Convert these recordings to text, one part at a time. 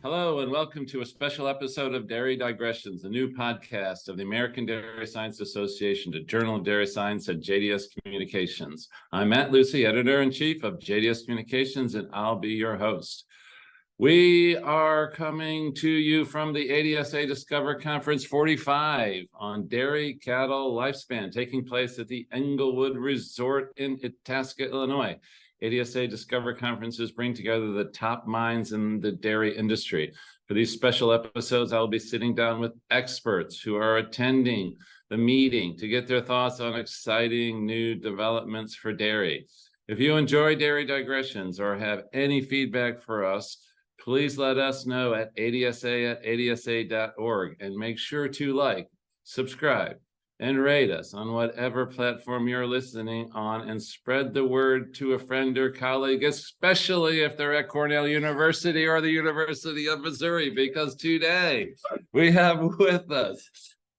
Hello and welcome to a special episode of Dairy Digressions, a new podcast of the American Dairy Science Association, the Journal of Dairy Science at JDS Communications. I'm Matt Lucy, Editor-in-Chief of JDS Communications, and I'll be your host. We are coming to you from the ADSA Discover Conference 45 on dairy cattle lifespan, taking place at the Englewood Resort in Itasca, Illinois. ADSA Discover conferences bring together the top minds in the dairy industry. For these special episodes, I'll be sitting down with experts who are attending the meeting to get their thoughts on exciting new developments for dairy. If you enjoy Dairy Digressions or have any feedback for us, please let us know at adsa@adsa.org and make sure to like, subscribe, and rate us on whatever platform you're listening on, and spread the word to a friend or colleague, especially if they're at Cornell University or the University of Missouri, because today we have with us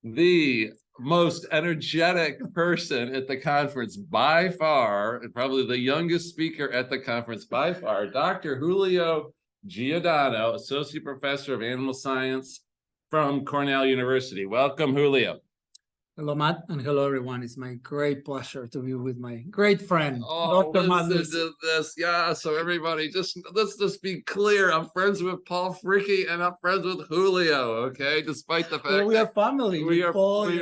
the most energetic person at the conference by far, and probably the youngest speaker at the conference by far, Dr. Julio Giordano, Associate Professor of Animal Science from Cornell University. Welcome, Julio. Hello, Matt, and hello, everyone. It's my great pleasure to be with my great friend, Dr. Matt. Yeah, so everybody, let's just be clear. I'm friends with Paul Fricke and I'm friends with Julio, okay? Despite the fact we are family. we are family.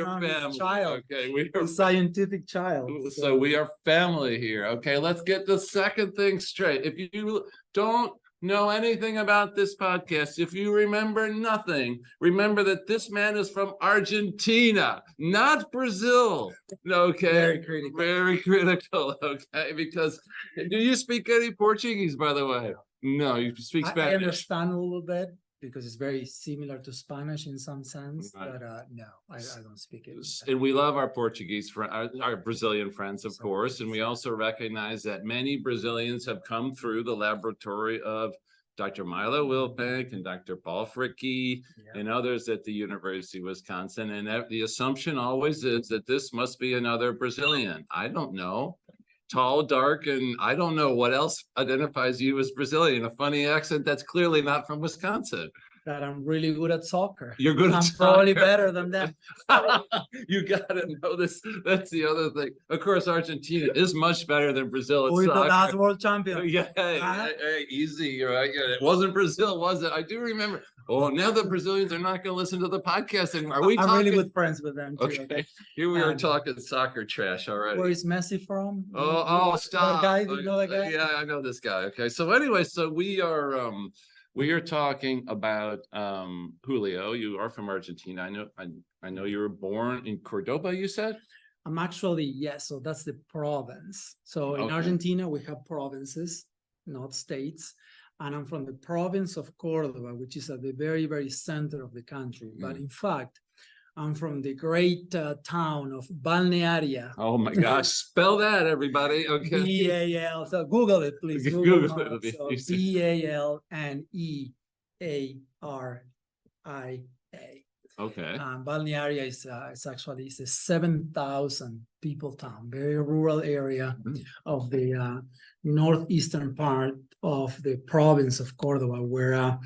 Child. Okay, we are a scientific child. So we are family here, okay? Let's get the second thing straight. If you don't know anything about this podcast, if you remember nothing, remember that this man is from Argentina, not Brazil. Okay, very critical. Okay, because do you speak any Portuguese, by the way? No, you speak Spanish. I understand a little bit because it's very similar to Spanish in some sense, right. But no, I don't speak it. And we love our Portuguese our Brazilian friends, of course, and we also recognize that many Brazilians have come through the laboratory of Dr. Milo Wilbank and Dr. Paul Fricke and others at the University of Wisconsin. And the assumption always is that this must be another Brazilian. I don't know. Tall, dark, and I don't know what else identifies you as Brazilian. A funny accent that's clearly not from Wisconsin. That I'm really good at soccer. You're good at soccer. I'm probably better than them. You gotta know this. That's the other thing. Of course, Argentina is much better than Brazil at soccer. The last world champion. Yeah, hey, easy, right? Yeah, it wasn't Brazil, was it? I do remember. Oh, now the Brazilians are not going to listen to the podcast anymore. Are we I'm talking? really good friends with them too. Okay, here we are talking soccer trash already. Where is Messi from? Stop. That guy, you know that guy? Yeah, I know this guy. Okay, so anyway, we are talking about Julio. You are from Argentina. I know you were born in Cordoba, you said? I'm actually, yes. So that's the province. So in Argentina, we have provinces, not states. And I'm from the province of Cordoba, which is at the very, very center of the country. But in fact, I'm from the great town of Balnearia. Oh my gosh, spell that, everybody. Okay. B-A-L. So Google it, please. Google it. So B-A-L-N-E-A-R-I-A. Okay. Balnearia is actually a 7,000 people town, very rural area of the northeastern part of the province of Cordoba, where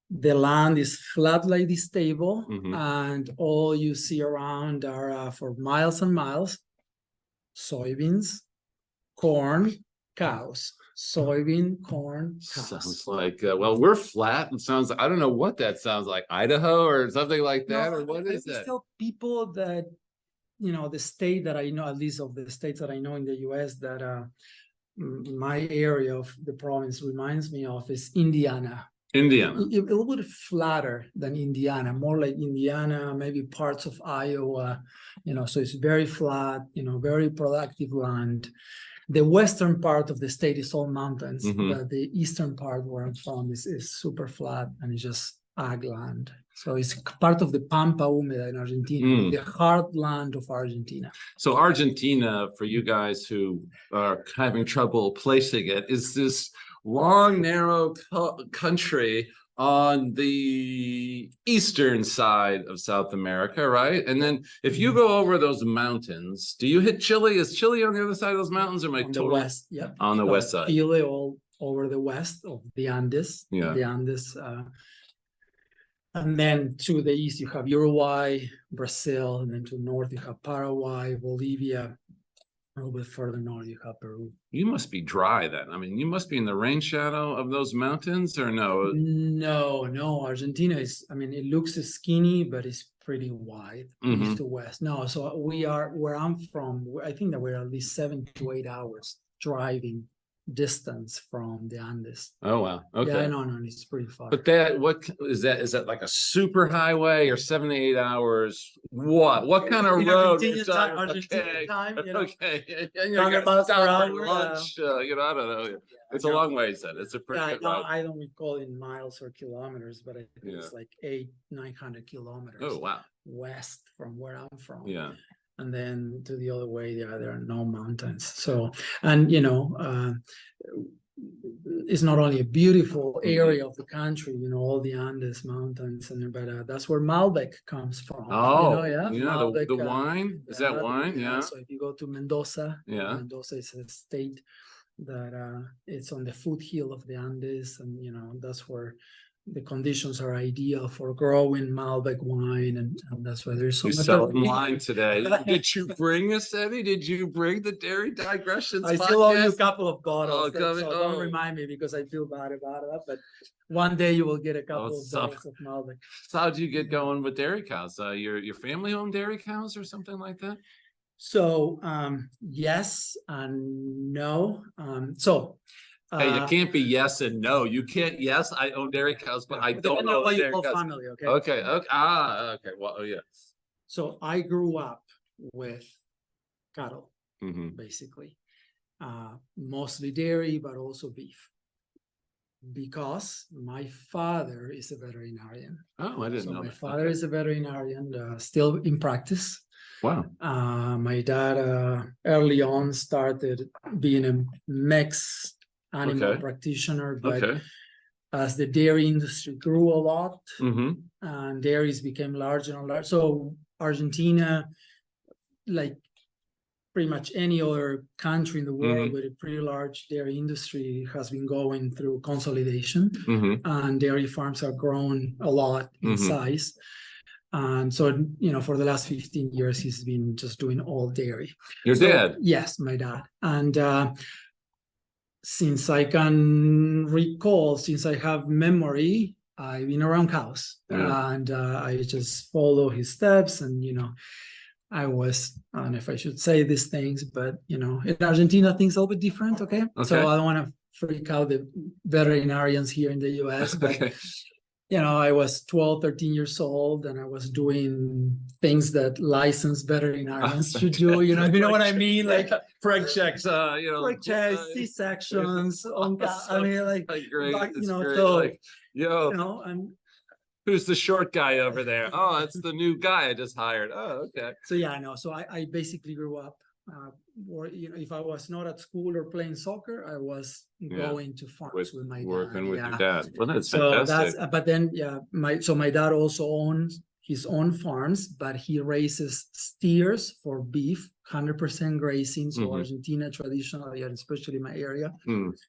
the land is flat like this table, and all you see around are for miles and miles, soybeans, corn, cows. Soybean, corn, cows. Sounds like, well, we're flat. It sounds like, I don't know what that sounds like, Idaho or something like that, or what is that? Still people that, the state that I know, at least of the states that I know in the U.S. that my area of the province reminds me of is Indiana. A little bit flatter than Indiana, more like Indiana, maybe parts of Iowa, so it's very flat, very productive land. The western part of the state is all mountains, but the eastern part where I'm from is super flat and it's just ag land. So it's part of the Pampa Húmeda in Argentina, the heartland of Argentina. So Argentina, for you guys who are having trouble placing it, is this long, narrow country on the eastern side of South America, right? And then if you go over those mountains, do you hit Chile? Is Chile on the other side of those mountains, or am I on the west? Yeah, on the west side. Chile all over the west of the Andes. Yeah, the Andes And then to the east, you have Uruguay, Brazil, and then to the north, you have Paraguay, Bolivia. A little bit further north, you have Peru. You must be dry then. I mean, you must be in the rain shadow of those mountains, or no? No. Argentina is, I mean, it looks skinny, but it's pretty wide, east to west. No, so we are, where I'm from, I think that we're at least 7 to 8 hours driving distance from the Andes. Oh, wow. Okay. Yeah, no, it's pretty far. But that, what is that? Is that like a super highway or 7 to 8 hours? What kind of road? Argentina time, you know, Okay. 100 miles per hour. Lunch, you know, I don't know. It's a long ways then. It's a pretty good route. I don't recall in miles or kilometers, but I think it's like 800-900 kilometers. Oh, wow. West from where I'm from. Yeah. And then to the other way, there are no mountains. So, and you know, it's not only a beautiful area of the country, you know, all the Andes mountains, and but that's where Malbec comes from. Oh, you know, Malbec, the wine? Is that wine? Yeah. So if you go to Mendoza, Mendoza is a state that it's on the foothill of the Andes, and you know, that's where the conditions are ideal for growing Malbec wine, and that's why there's so much selling wine today. Did you bring us any? Did you bring the Dairy Digressions? I still owe you a couple of bottles, so don't remind me because I feel bad about it. But one day you will get a couple of bottles of Malbec. So how did you get going with dairy cows? Your family owned dairy cows or something like that? So yes and no. Hey, you can't be yes and no. You can't. Yes, I own dairy cows, but I don't know dairy cows. Family, okay. Okay. Okay. Well, So I grew up with cattle, mm-hmm. basically, mostly dairy, but also beef, because my father is a veterinarian. Oh, I didn't know. My father is a veterinarian, still in practice. Wow. My dad early on started being a mixed animal practitioner, but as the dairy industry grew a lot, and dairies became larger and larger. So Argentina, like pretty much any other country in the world with a pretty large dairy industry, has been going through consolidation, and dairy farms have grown a lot in size. And so, you know, for the last 15 years, he's been just doing all dairy. Your dad? Yes, my dad. And since I can recall, since I have memory, I've been around cows, and I just follow his steps. And, you know, I don't know if I should say these things, but, you know, in Argentina, things are a little bit different, okay? So I don't want to freak out the veterinarians here in the US, but you know, I was 12, 13 years old, and I was doing things that licensed veterinarians should do. You know, if you know what I mean, like preg checks, you know, preg checks, C-sections. I mean, like, great. You know, great. so like, you know, and who's the short guy over there? Oh, that's the new guy I just hired. Oh, okay. So yeah, I know. So I basically grew up, or you know, if I was not at school or playing soccer, I was going to farms with my dad. Working with your dad. Well, that's fantastic. But then my dad also owns his own farms, but he raises steers for beef, 100% grazing. So Argentina traditionally, and especially my area,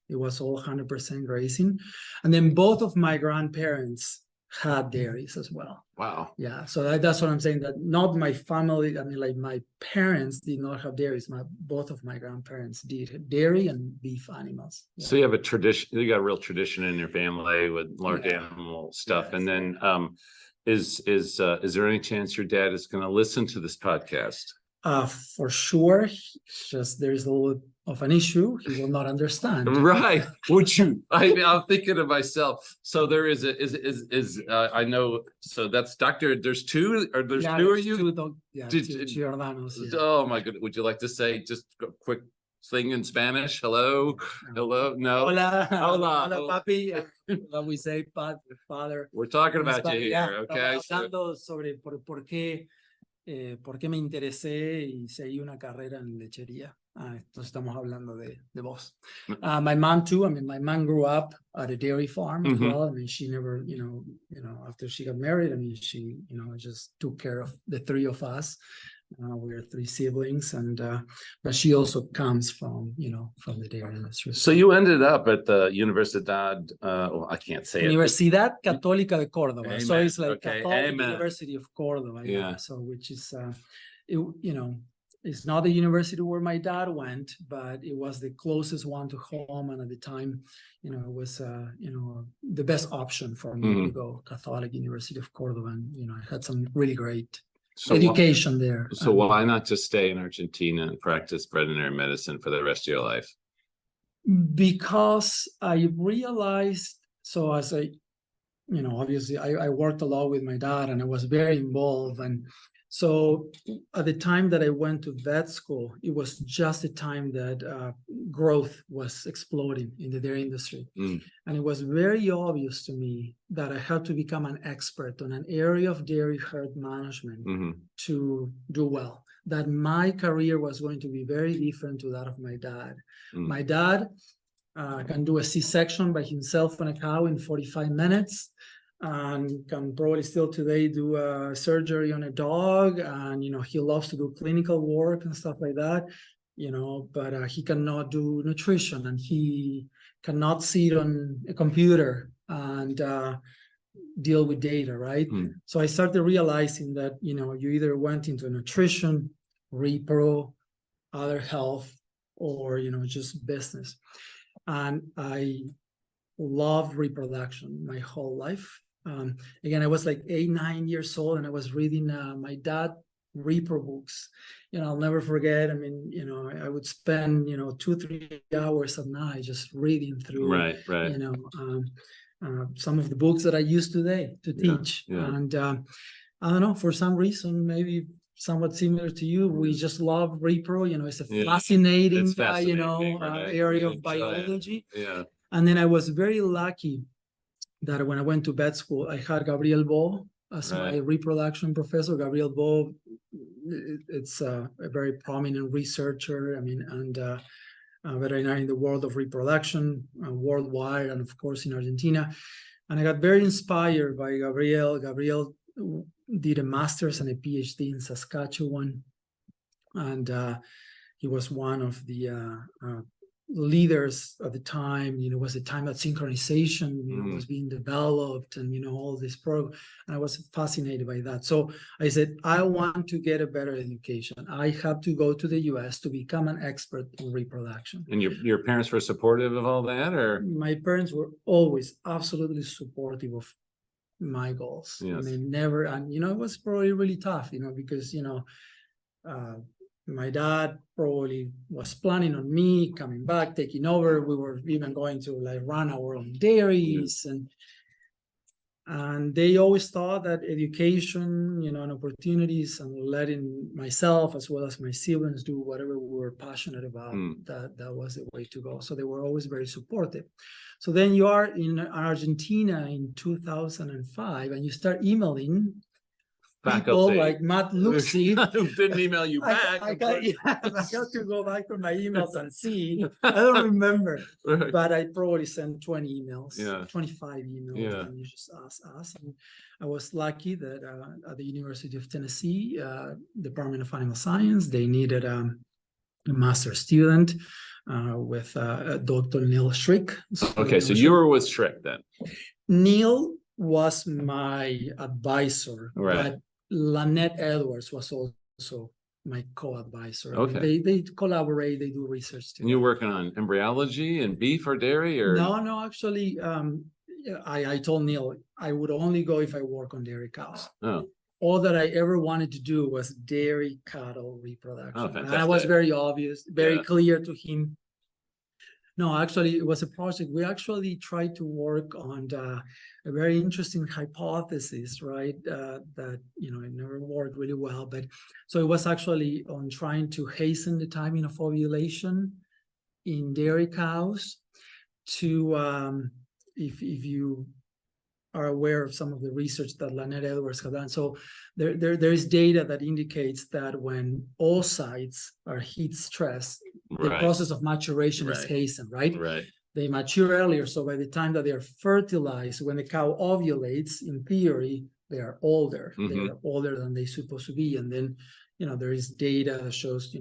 it was all 100% grazing. And then both of my grandparents had dairies as well. Wow. Yeah. So that's what I'm saying, that not my family, I mean, like my parents did not have dairies. Both of my grandparents did dairy and beef animals. Yeah. So you have a tradition, you got a real tradition in your family with large animal stuff. And then is there any chance your dad is going to listen to this podcast? For sure. Just there's a little of an issue he will not understand. Right? Would you? I'm thinking to myself. So there is I know. So that's Doctor. There's two, or there's two of you. Two Giordanos. Yeah. Oh my goodness! Would you like to say just a quick thing in Spanish? Hello, hello. No. Hola, hola, papi. We say father. We're talking about you here, okay? Hablando sobre por qué me interesé y seguí una carrera en lechería. Entonces estamos hablando de vos. My mom too. I mean, my mom grew up at a dairy farm as well. I mean, she never, you know, after she got married, I mean, she, you know, just took care of the three of us. We're three siblings, and but she also comes from from the dairy industry. So you ended up at the Universidad, I can't say it. Universidad Católica de Córdoba. Amen. So it's like Okay. Catholic Amen. University of Córdoba. Yeah. So which is it's not the university where my dad went, but it was the closest one to home, and at the time, it was the best option for me to go. Catholic University of Córdoba, and I had some really great education there. So why not just stay in Argentina and practice veterinary medicine for the rest of your life? Because I realized, so as obviously I worked a lot with my dad, and I was very involved. And so at the time that I went to vet school, it was just the time that growth was exploding in the dairy industry. And it was very obvious to me that I had to become an expert on an area of dairy herd management to do well, that my career was going to be very different to that of my dad. My dad can do a C-section by himself on a cow in 45 minutes. And can probably still today do a surgery on a dog, and he loves to do clinical work and stuff like that, but he cannot do nutrition, and he cannot sit on a computer and deal with data, right? So I started realizing that you either went into nutrition, repro, other health, or just business. And I love reproduction my whole life. Again, I was like 8, 9 years old, and I was reading my dad repro books. I'll never forget. I mean, I would spend 2-3 hours at night just reading through some of the books that I use today to teach. And I don't know, for some reason, maybe somewhat similar to you, we just love repro. It's a fascinating, area of biology. And then I was very lucky that when I went to vet school, I had Gabriel Bo as my reproduction professor. Gabriel Bo, it's a very prominent researcher, and veterinarian in the world of reproduction, worldwide, and of course in Argentina. And I got very inspired by Gabriel. Gabriel did a master's and a PhD in Saskatchewan, and he was one of the leaders at the time. Was the time that synchronization was being developed, and all this program, and I was fascinated by that. So I said, I want to get a better education. I have to go to the US to become an expert in reproduction. And your parents were supportive of all that, or? My parents were always absolutely supportive of my goals. And they never, and it was probably really tough, because my dad probably was planning on me coming back, taking over. We were even going to run our own dairies, and they always thought that education, and opportunities, and letting myself as well as my siblings do whatever we were passionate about, that was the way to go. So they were always very supportive. So then you are in Argentina in 2005, and you start emailing people like Matt Lucy. Didn't email you back. I got to go back to my emails and see. I don't remember, but I probably sent 20 emails, 25 emails, and you just ask. And I was lucky that at the University of Tennessee, Department of Animal Science, they needed a master student with Dr. Neil Schrick. So you were with Schrick then? Neil was my advisor, but Lynette Edwards was also my co-advisor. They collaborate, they do research together. And you're working on embryology and beef or dairy, or? No, actually, I told Neil I would only go if I work on dairy cows. All that I ever wanted to do was dairy cattle reproduction. And I was very obvious, very clear to him. No, actually, it was a project. We actually tried to work on a very interesting hypothesis, right? That, it never worked really well. But so it was actually on trying to hasten the timing of ovulation in dairy cows to, if you are aware of some of the research that Lynette Edwards has done. So there is data that indicates that when oocytes are heat stressed, the process of maturation is hastened, right? They mature earlier, so by the time that they are fertilized, when the cow ovulates, in theory, they are older. They are older than they're supposed to be, and then there is data that shows,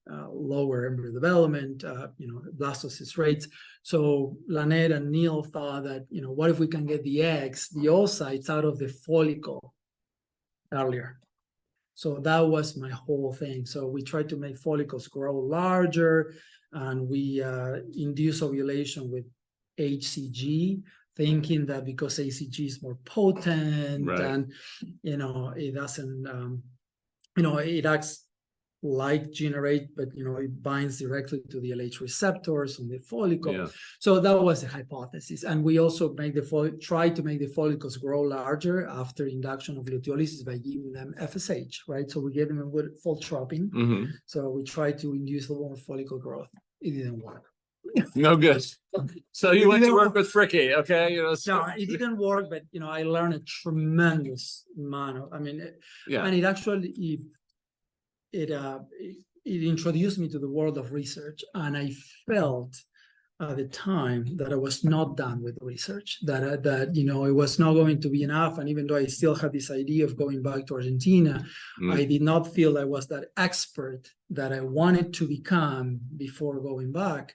lower embryo development, blastocyst rates. So Lynette and Neil thought that, what if we can get the eggs, the oocytes out of the follicle earlier? So that was my whole thing. So we tried to make follicles grow larger, and we induce ovulation with HCG, thinking that because HCG is more potent, Right. and it doesn't, it acts like generate, but it binds directly to the LH receptors on the follicle. Yeah. So that was the hypothesis. And we also try to make the follicles grow larger after induction of luteolysis by giving them FSH, right? So we gave them a full tropin. Mm-hmm. So we tried to induce a little more follicle growth. It didn't work. No good. So you went to work with Fricky, okay? No, it didn't work, but I learned a tremendous amount of, and it actually it introduced me to the world of research, and I felt at the time that I was not done with research, that it was not going to be enough. And even though I still had this idea of going back to Argentina, I did not feel I was that expert that I wanted to become before going back.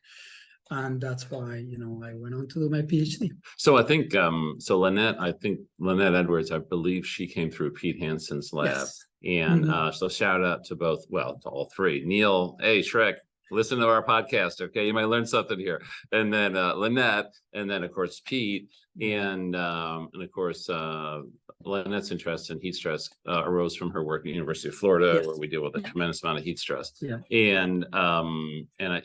And that's why, I went on to do my PhD. So I think, Lynette Edwards, I believe she came through Pete Hansen's lab. Yes. And so shout out to to all three. Neil, hey, Shrek, listen to our podcast, okay? You might learn something here. And then Lynette, and then of course Pete, and of course Lynette's interest in heat stress arose from her work at the University of Florida, Yes. where we deal with a tremendous amount of heat stress. Yeah. And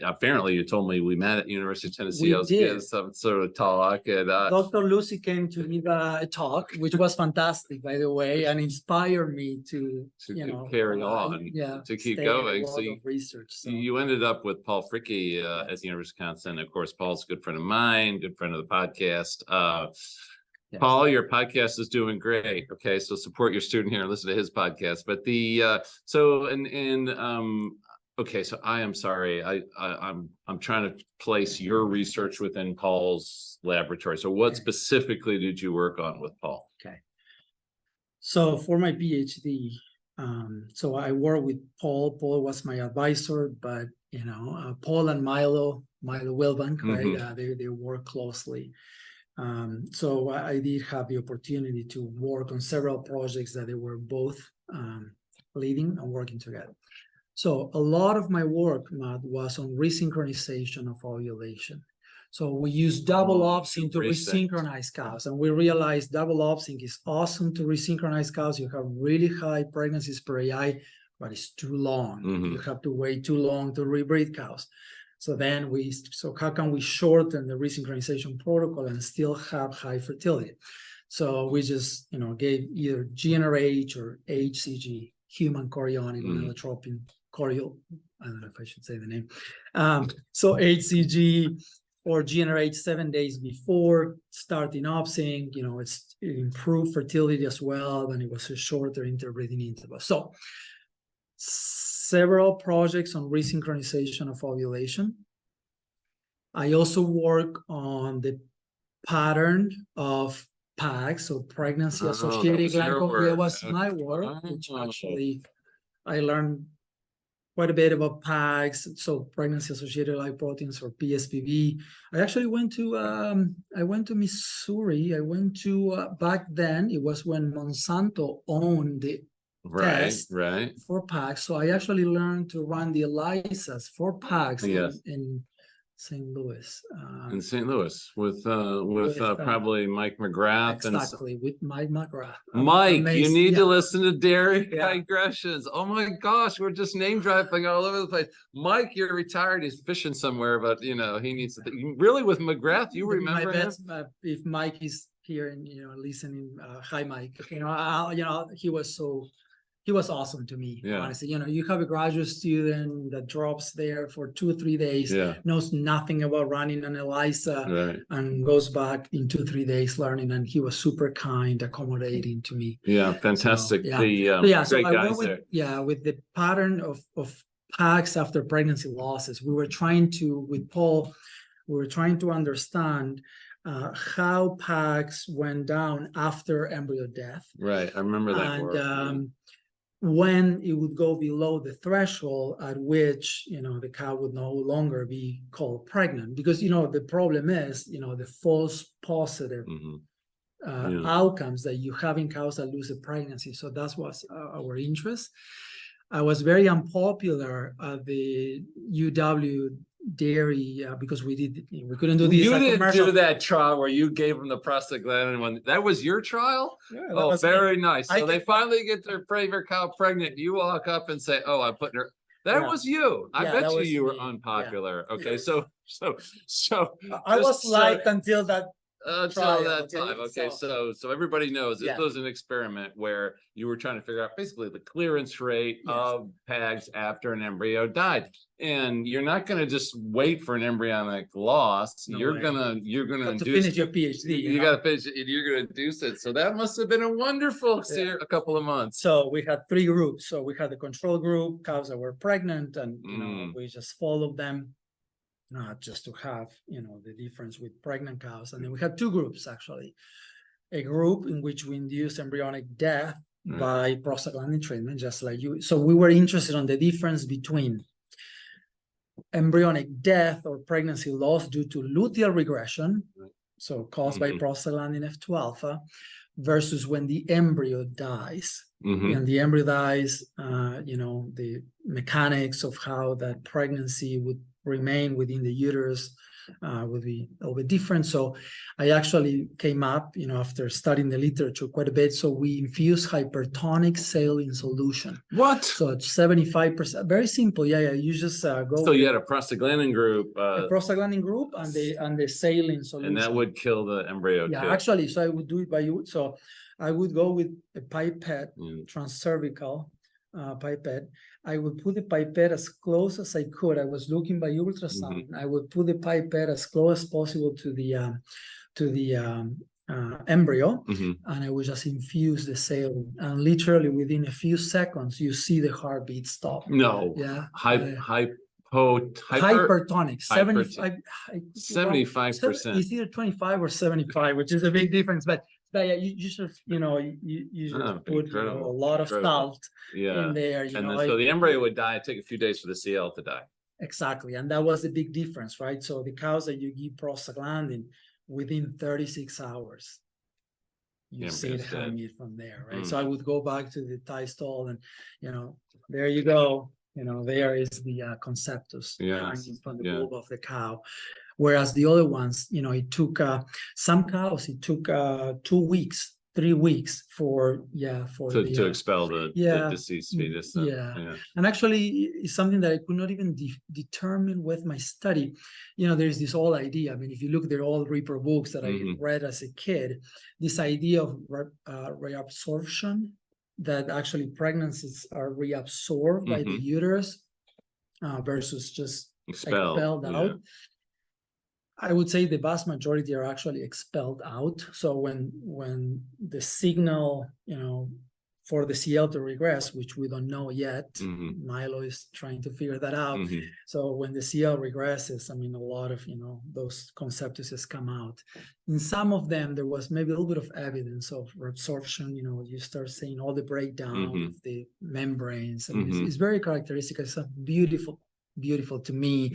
apparently you told me we met at University of Tennessee. We I was did. getting some sort of talk, and Dr. Lucy came to give a talk, which was fantastic, by the way, and inspired me to carry on, to keep going. So you ended up with Paul Fricky at the University of Wisconsin. Of course, Paul's a good friend of mine, good friend of the podcast. Yes. Paul, your podcast is doing great. Okay, so support your student here and listen to his podcast. But okay, so I am sorry. I'm trying to place your research within Paul's laboratory. So what specifically did you work on with Paul? Okay. So for my PhD, so I worked with Paul. Paul was my advisor, but Paul and Milo Wilbank, right? They work closely. So I did have the opportunity to work on several projects that they were both leading and working together. So a lot of my work, Matt, was on resynchronization of ovulation. So we use double opsyn to resynchronize cows, and we realized double opsyn is awesome to resynchronize cows. You have really high pregnancies per AI, but it's too long. You have to wait too long to rebreed cows. So then how can we shorten the resynchronization protocol and still have high fertility? So we just, gave either GnRH or HCG, human chorionic gonadotropin, chorial, I don't know if I should say the name. So HCG or GnRH 7 days before starting opsyn, it improved fertility as well, and it was a shorter interbreeding interval. So several projects on resynchronization of ovulation. I also work on the pattern of PAGs, so pregnancy-associated glandular. That was my work, which actually I learned quite a bit about PAGs, so pregnancy-associated lipoproteins, or PSPV. I actually went to Missouri. I went to back then. It was when Monsanto owned the test for PAGs. So I actually learned to run the ELISAs for PAGs in St. Louis. In St. Louis with probably Mike McGrath. Exactly, with Mike McGrath. Mike, you need to listen to Dairy Digressions. Oh my gosh, we're just name dropping all over the place. Mike, you're retired. He's fishing somewhere, but he needs to really with McGrath. You remember him? If Mike is here and listening, hi Mike. He was awesome to me. Honestly, you have a graduate student that drops there for 2 or 3 days, knows nothing about running an ELISA, and goes back in 2 or 3 days learning. And he was super kind, accommodating to me. Yeah, fantastic. So I went with the pattern of PAGs after pregnancy losses. With Paul, we were trying to understand how PAGs went down after embryo death. Right, I remember that work. when it would go below the threshold at which, the cow would no longer be called pregnant. Because, the problem is, the false positive outcomes that you have in cows that lose a pregnancy. So that was our interest. I was very unpopular at the UW dairy because we couldn't do this. You didn't do that trial where you gave them the prostaglandin one. That was your trial? Yeah, very nice. So they finally get their favorite cow pregnant. You walk up and say, "Oh, I'm putting her." That was you. I bet you were unpopular. Yeah. Okay, so I was liked until that. Until that time. Okay, so everybody knows this was an experiment where you were trying to figure out basically the clearance rate of PAGs after an embryo died. And you're not going to just wait for an embryonic loss. No you're way. gonna to finish your PhD. You got to finish it. You're going to do it. So that must have been a wonderful a couple of months. So we had 3 groups. So we had the control group, cows that were pregnant, and we just followed them. Not just to have, the difference with pregnant cows. And then we had 2 groups, actually. A group in which we induced embryonic death by prostaglandin treatment, just like you. So we were interested on the difference between embryonic death or pregnancy loss due to luteal regression, so caused by prostaglandin F2 alpha, versus when the embryo dies. And the embryo dies, the mechanics of how that pregnancy would remain within the uterus would be a little bit different. So I actually came up, after studying the literature quite a bit. So we infuse hypertonic saline solution. What? So it's 75%. Very simple. Yeah. You just go. So you had a prostaglandin group. A prostaglandin group and the saline solution. And that would kill the embryo. Yeah, actually. So I would do it by you. So I would go with a pipette, transcervical pipette. I would put the pipette as close as I could. I was looking by ultrasound. I would put the pipette as close as possible to the embryo, and I would just infuse the saline. And literally within a few seconds, you see the heartbeat stop. No. Yeah. Hypertonic. 75%. It's either 25 or 75, which is a big difference. But yeah, you should, you should put a lot of salt in there. And then, so the embryo would die. It'd take a few days for the CL to die. Exactly. And that was the big difference, right? So the cows that you give prostaglandin, within 36 hours, you see it hanging from there, right? So I would go back to the thigh stall and, there you go. There is the conceptus hanging from the bulb of the cow. Whereas the other ones, it took some cows, it took 2 weeks, 3 weeks to expel the deceased fetus. And actually, it's something that I could not even determine with my study. There's this whole idea. I mean, if you look at the old Reaper books that I read as a kid, this idea of reabsorption, that actually pregnancies are reabsorbed by the uterus versus just expelled out. I would say the vast majority are actually expelled out. So when the signal, for the CL to regress, which we don't know yet, Milo is trying to figure that out. So when the CL regresses, I mean, a lot of, those conceptuses come out. In some of them, there was maybe a little bit of evidence of reabsorption. You start seeing all the breakdown of the membranes. And it's very characteristic. It's a beautiful to me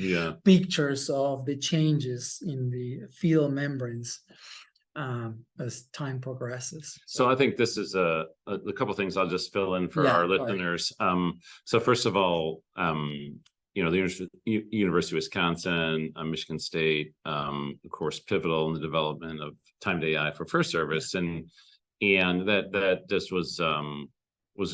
pictures of the changes in the fetal membranes as time progresses. So I think this is a couple things I'll just fill in for our listeners. So first of all, the University of Wisconsin, Michigan State, of course, pivotal in the development of timed AI for first service, and that just was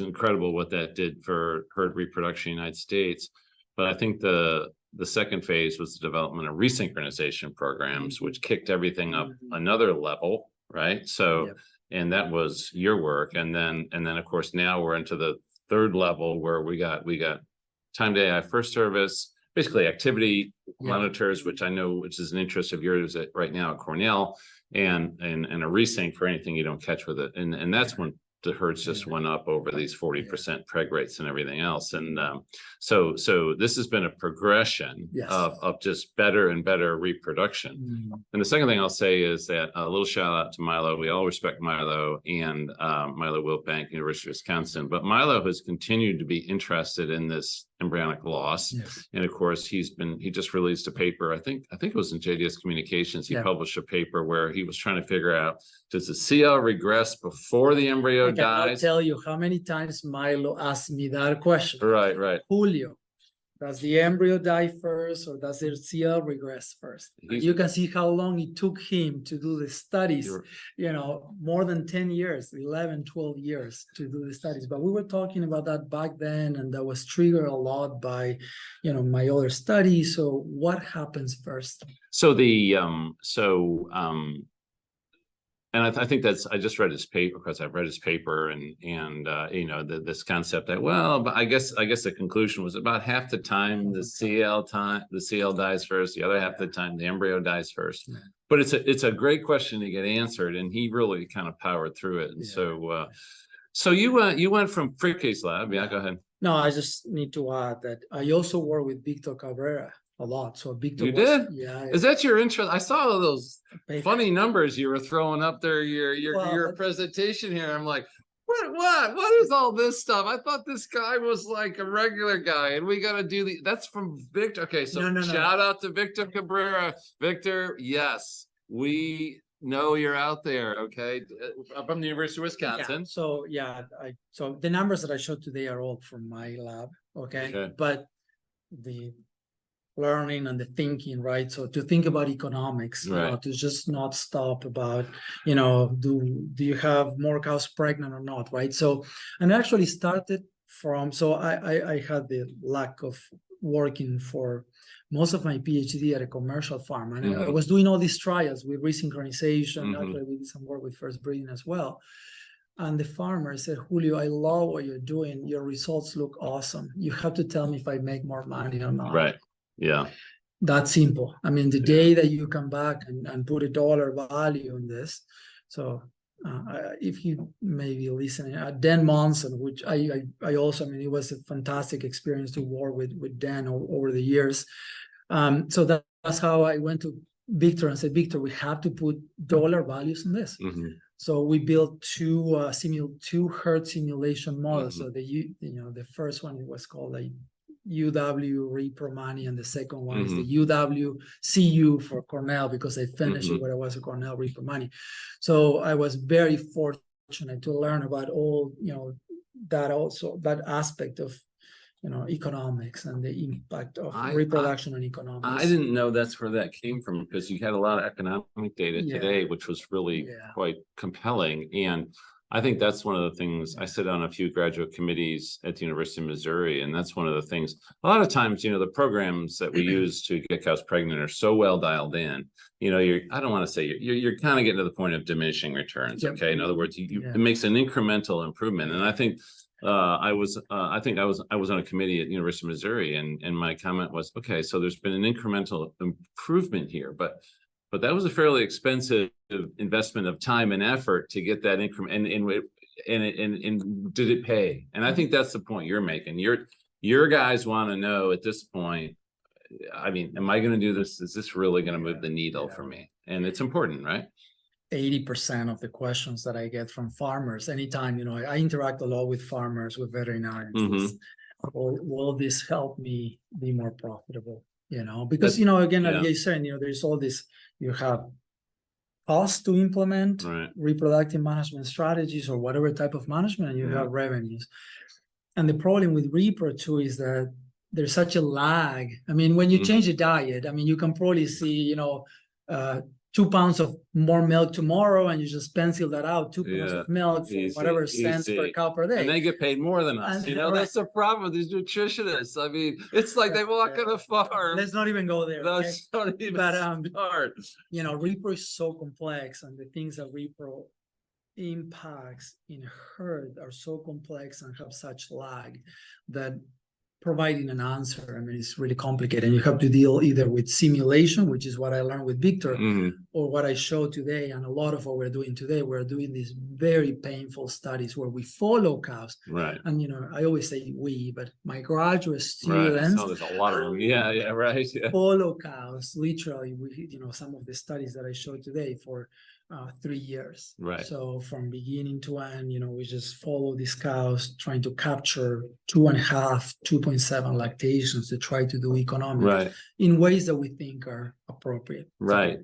incredible what that did for herd reproduction in the United States. But I think the second phase was the development of resynchronization programs, which kicked everything up another level, right? So, and that was your work, and then of course now we're into the third level where we got timed AI first service, basically activity monitors, which is an interest of yours right now at Cornell, and a resync for anything you don't catch with it, and that's when the herds just Yeah. went up over these 40% preg rates and everything else. And so this has been a progression Yes. of just better and better reproduction. And the second thing I'll say is that a little shout out to Milo. We all respect Milo and Milo Wilbank, University of Wisconsin, but Milo has continued to be interested in this embryonic loss. Yes. And of course, he just released a paper. I think it was in JDS Communications. He published a paper where he was trying to figure out, does the CL regress before the embryo I cannot dies? tell you how many times Milo asked me that question. Right. Julio, does the embryo die first or does the CL regress first? You can see how long it took him to do the studies, more than 10 years, 11, 12 years to do the studies. But we were talking about that back then, and that was triggered a lot by, my other studies. So what happens first? So and I think I just read his paper because I've read his paper and this concept that, but I guess the conclusion was about half the time the CL dies first, the other half of the time the embryo dies first. Yeah. But it's a great question to get answered, and he really kind of powered through it. And so you went from Fricke's lab. Yeah, go ahead. No, I just need to add that I also work with Victor Cabrera a lot. So Victor did? Yeah. Is that your interest? I saw all those funny numbers you were throwing up there, your presentation here. I'm like, what is all this stuff? I thought this guy was like a regular guy, and we got to do that's from Victor. Okay, so shout out to Victor Cabrera. Victor, yes, we know you're out there. Okay, from the University of Wisconsin. Yeah, so the numbers that I showed today are all from my lab. Okay. But the learning and the thinking, right? So to think about economics, to just not stop about, do you have more cows pregnant or not, right? So, and actually started from, so I had the lack of working for most of my PhD at a commercial farm, and I was doing all these trials with resynchronization. Actually, we did some work with first breeding as well. And the farmer said, Julio, I love what you're doing. Your results look awesome. You have to tell me if I make more money or not. Right. Yeah. That's simple. I mean, the day that you come back and put a dollar value on this. So if you maybe listening, Dan Monson, which I also, it was a fantastic experience to work with Dan over the years. So that's how I went to Victor and said, Victor, we have to put dollar values on this. So we built two herd simulation models. So the first one, it was called a UW Repro-Mani, and the second one is the UW CU for Cornell, because I finished it where I was a Cornell Repro-Mani. So I was very fortunate to learn about all, that aspect of, economics and the impact of reproduction on economics. I didn't know that's where that came from, because you had a lot of economic data today, which was really quite compelling. And I think that's one of the things. I sit on a few graduate committees at the University of Missouri, and that's one of the things. A lot of times, the programs that we use to get cows pregnant are so well dialed in. I don't want to say you're kind of getting to the point of diminishing returns. Okay, in other words, it makes an incremental improvement. And I think I was on a committee at the University of Missouri, and my comment was, okay, so there's been an incremental improvement here, but that was a fairly expensive investment of time and effort to get that increment, and did it pay? And I think that's the point you're making. Your guys want to know at this point, am I going to do this? Is this really going to move the needle for me? And it's important, right? 80% of the questions that I get from farmers, anytime, I interact a lot with farmers, with veterinarians. Will this help me be more profitable? Because, again, like you're saying, there's all this, you have costs to implement reproductive management strategies or whatever type of management, and you have revenues. And the problem with repro too is that there's such a lag. When you change the diet, you can probably see, 2 pounds of more milk tomorrow, and you just pencil that out, 2 pounds of milk for whatever cents per cow per day. And they get paid more than us. That's the problem with these nutritionists. It's like they walk on a farm. Let's not even go there. Let's not even start. Repro is so complex, and the things that repro impacts in herd are so complex and have such lag that providing an answer. I mean, it's really complicated. And you have to deal either with simulation, which is what I learned with Victor, or what I showed today. And a lot of what we're doing today, we're doing these very painful studies where we follow cows. Right. And, I always say we, but my graduate students. So there's a lot of them. Yeah, right. Yeah. Follow cows, literally, some of the studies that I showed today for 3 years. Right. So from beginning to end, we just follow these cows, trying to capture 2.5, 2.7 lactations to try to do economics in ways that we think are appropriate. Right.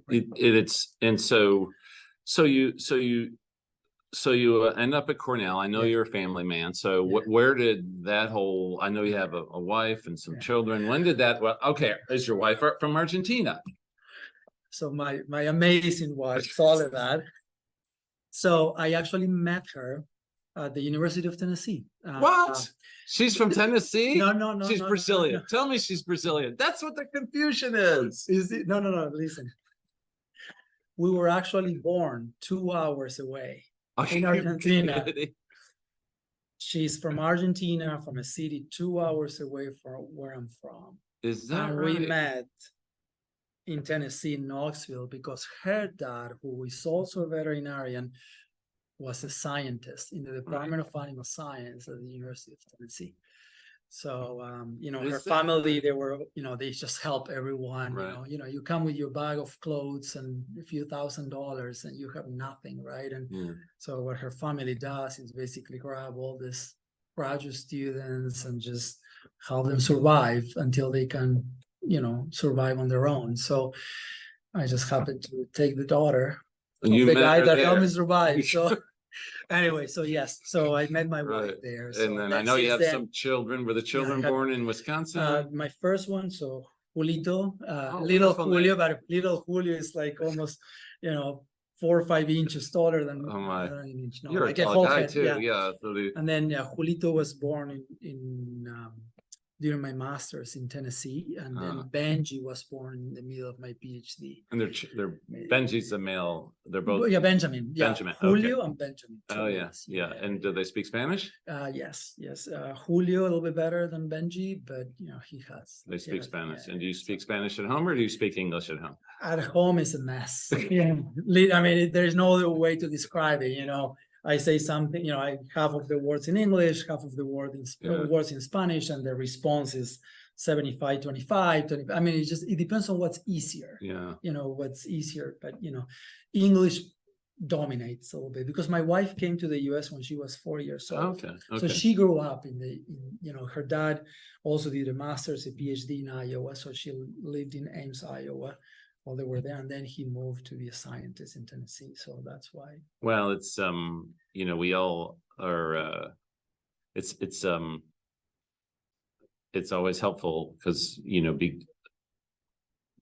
So you end up at Cornell. I know you're a family man. So where did that whole? I know you have a wife and some children. When did that? Well, okay, is your wife from Argentina? So my amazing wife, Soledad. So I actually met her at the University of Tennessee. What? She's from Tennessee? No. She's Brazilian. No. Tell me she's Brazilian. That's what the confusion is. Is it? No. Listen. We were actually born 2 hours away in Argentina. She's from Argentina, from a city 2 hours away from where I'm from. Is that and right? We met in Tennessee, Knoxville, because her dad, who is also a veterinarian, was a scientist in the Department of Animal Science at the University of Tennessee. So, her family, they were, they just help everyone. Right. You come with your bag of clothes and a few $1,000s and you have nothing, right? And so what her family does is basically grab all these graduate students and just help them survive until they can survive on their own. So I just happened to take the daughter of the guy that helped me survive. So anyway, so yes, so I met my wife there. So and then I know you have some children. Were the children born in Wisconsin? My first one, so Julito, little Julio, but little Julio is like almost, 4 or 5 inches taller than. Oh my! You're a tall guy too. Yeah. And then Julito was born in during my master's in Tennessee, and then Benji was born in the middle of my PhD. And they're Benji's a male. They're both Benjamin. Benjamin. Julio and Benjamin. Oh yes, yeah. And do they speak Spanish? Yes. Julio a little bit better than Benji, but he has. They speak Spanish. And do you speak Spanish at home, or do you speak English at home? At home is a mess. I mean, there's no other way to describe it. I say something, half of the words in English, half of the words in Spanish, and the response is 75, 25, 20. I mean, it depends on what's easier. Yeah. What's easier, but English dominates a little bit because my wife came to the US when she was 4 years old. Okay. So she grew up her dad also did a master's, a PhD in Iowa. So she lived in Ames, Iowa, while they were there, and then he moved to be a scientist in Tennessee. So that's why. Well, it's we all are. It's always helpful because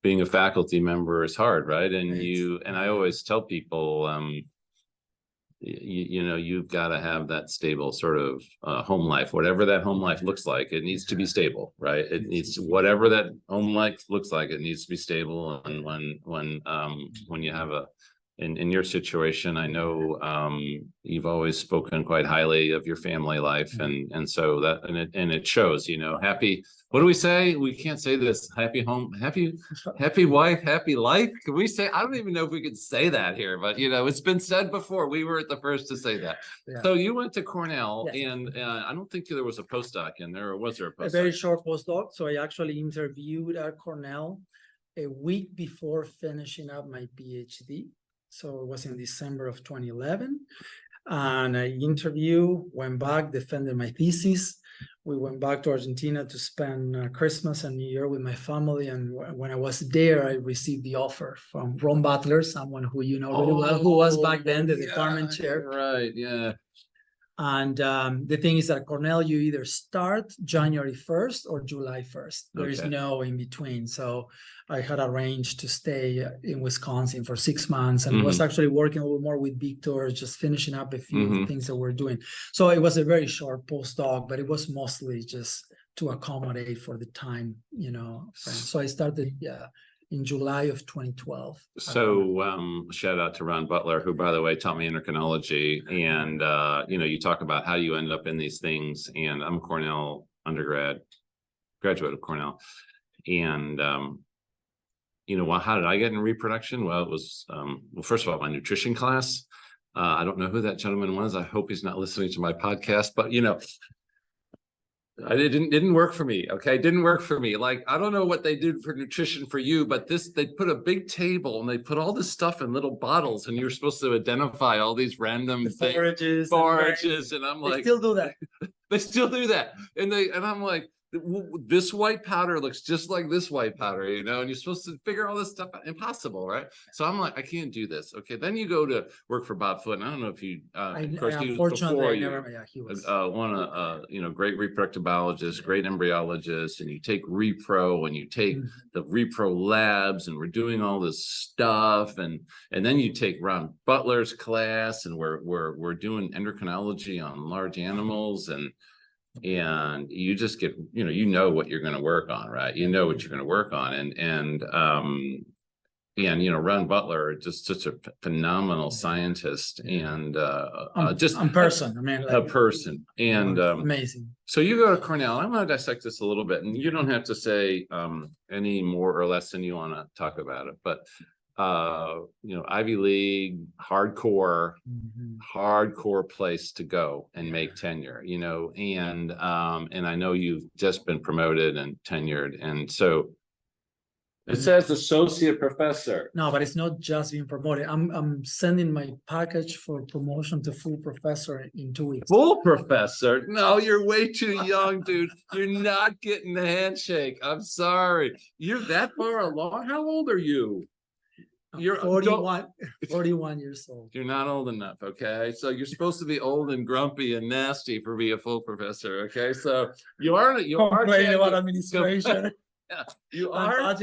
being a faculty member is hard, right? And I always tell people, you've got to have that stable sort of home life, whatever that home life looks like. It needs to be stable, right? It needs whatever that home life looks like. It needs to be stable. And when you have in your situation, I know you've always spoken quite highly of your family life, and so that it shows. Happy. What do we say? We can't say this. Happy home, happy wife, happy life. Can we say? I don't even know if we could say that here, but it's been said before. We were the first to say that. Yeah. So you went to Cornell, and I don't think there was a postdoc in there, or was there a postdoc? A very short postdoc. So I actually interviewed at Cornell a week before finishing up my PhD. So it was in December of 2011. And I went back, defended my thesis. We went back to Argentina to spend Christmas and New Year with my family. And when I was there, I received the offer from Ron Butler, someone who really well, who was back then the department chair. Right, yeah. And the thing is that Cornell, you either start January 1st or July 1st. There is no in between. So I had arranged to stay in Wisconsin for 6 months and was actually working a little more with Victor, just finishing up a few things that we're doing. So it was a very short postdoc, but it was mostly just to accommodate for the time, So I started, in July of 2012. So shout out to Ron Butler, who, by the way, taught me endocrinology. And, you talk about how you end up in these things. And I'm a Cornell undergrad. graduate of Cornell. And, well, how did I get in reproduction? Well, it was, well, first of all, my nutrition class. I don't know who that gentleman was. I hope he's not listening to my podcast, but it didn't work for me. Okay. It didn't work for me. Like, I don't know what they did for nutrition for you, but they put a big table and they put all this stuff in little bottles and you're supposed to identify all these random things, forages. And I'm like, they still do that. They still do that. And I'm like, this white powder looks just like this white powder, and you're supposed to figure all this stuff out. Impossible, right? So I'm like, I can't do this. Okay, then you go to work for Bob Foot, and I don't know if you, of course, he was before you, he was great reproductive biologist, great embryologist, and you take repro, and you take the repro labs, and we're doing all this stuff, and then you take Ron Butler's class, and we're doing endocrinology on large animals, and you just get, what you're going to work on, right? You know what you're going to work on. And Ron Butler, just such a phenomenal scientist and just a person. I mean, a person. And amazing. So you go to Cornell. I want to dissect this a little bit, and you don't have to say any more or less than you want to talk about it, but Ivy League, hardcore place to go and make tenure, and I know you've just been promoted and tenured, and so it says associate professor. No, but it's not just being promoted. I'm sending my package for promotion to full professor in 2 weeks. Full professor? No, you're way too young, dude. You're not getting the handshake. I'm sorry. You're that far along. How old are you? You're 41 years old. You're not old enough, okay? So you're supposed to be old and grumpy and nasty for being a full professor, okay? So you are complaining about administration. Yeah, you are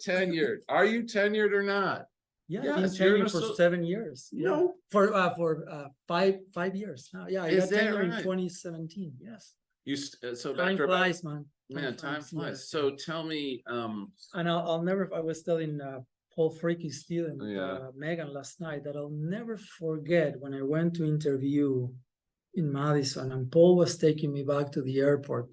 tenured. Are you tenured or not? Yeah, yes, I've been tenured for 7 years. No, for 5 years now. Yeah, I got tenured in 2017. Yes. Time flies, man. Time flies. Yes. So tell me, and I'll never. I was telling Paul Freaky's student, Megan, last night, that I'll never forget when I went to interview in Madison, and Paul was taking me back to the airport,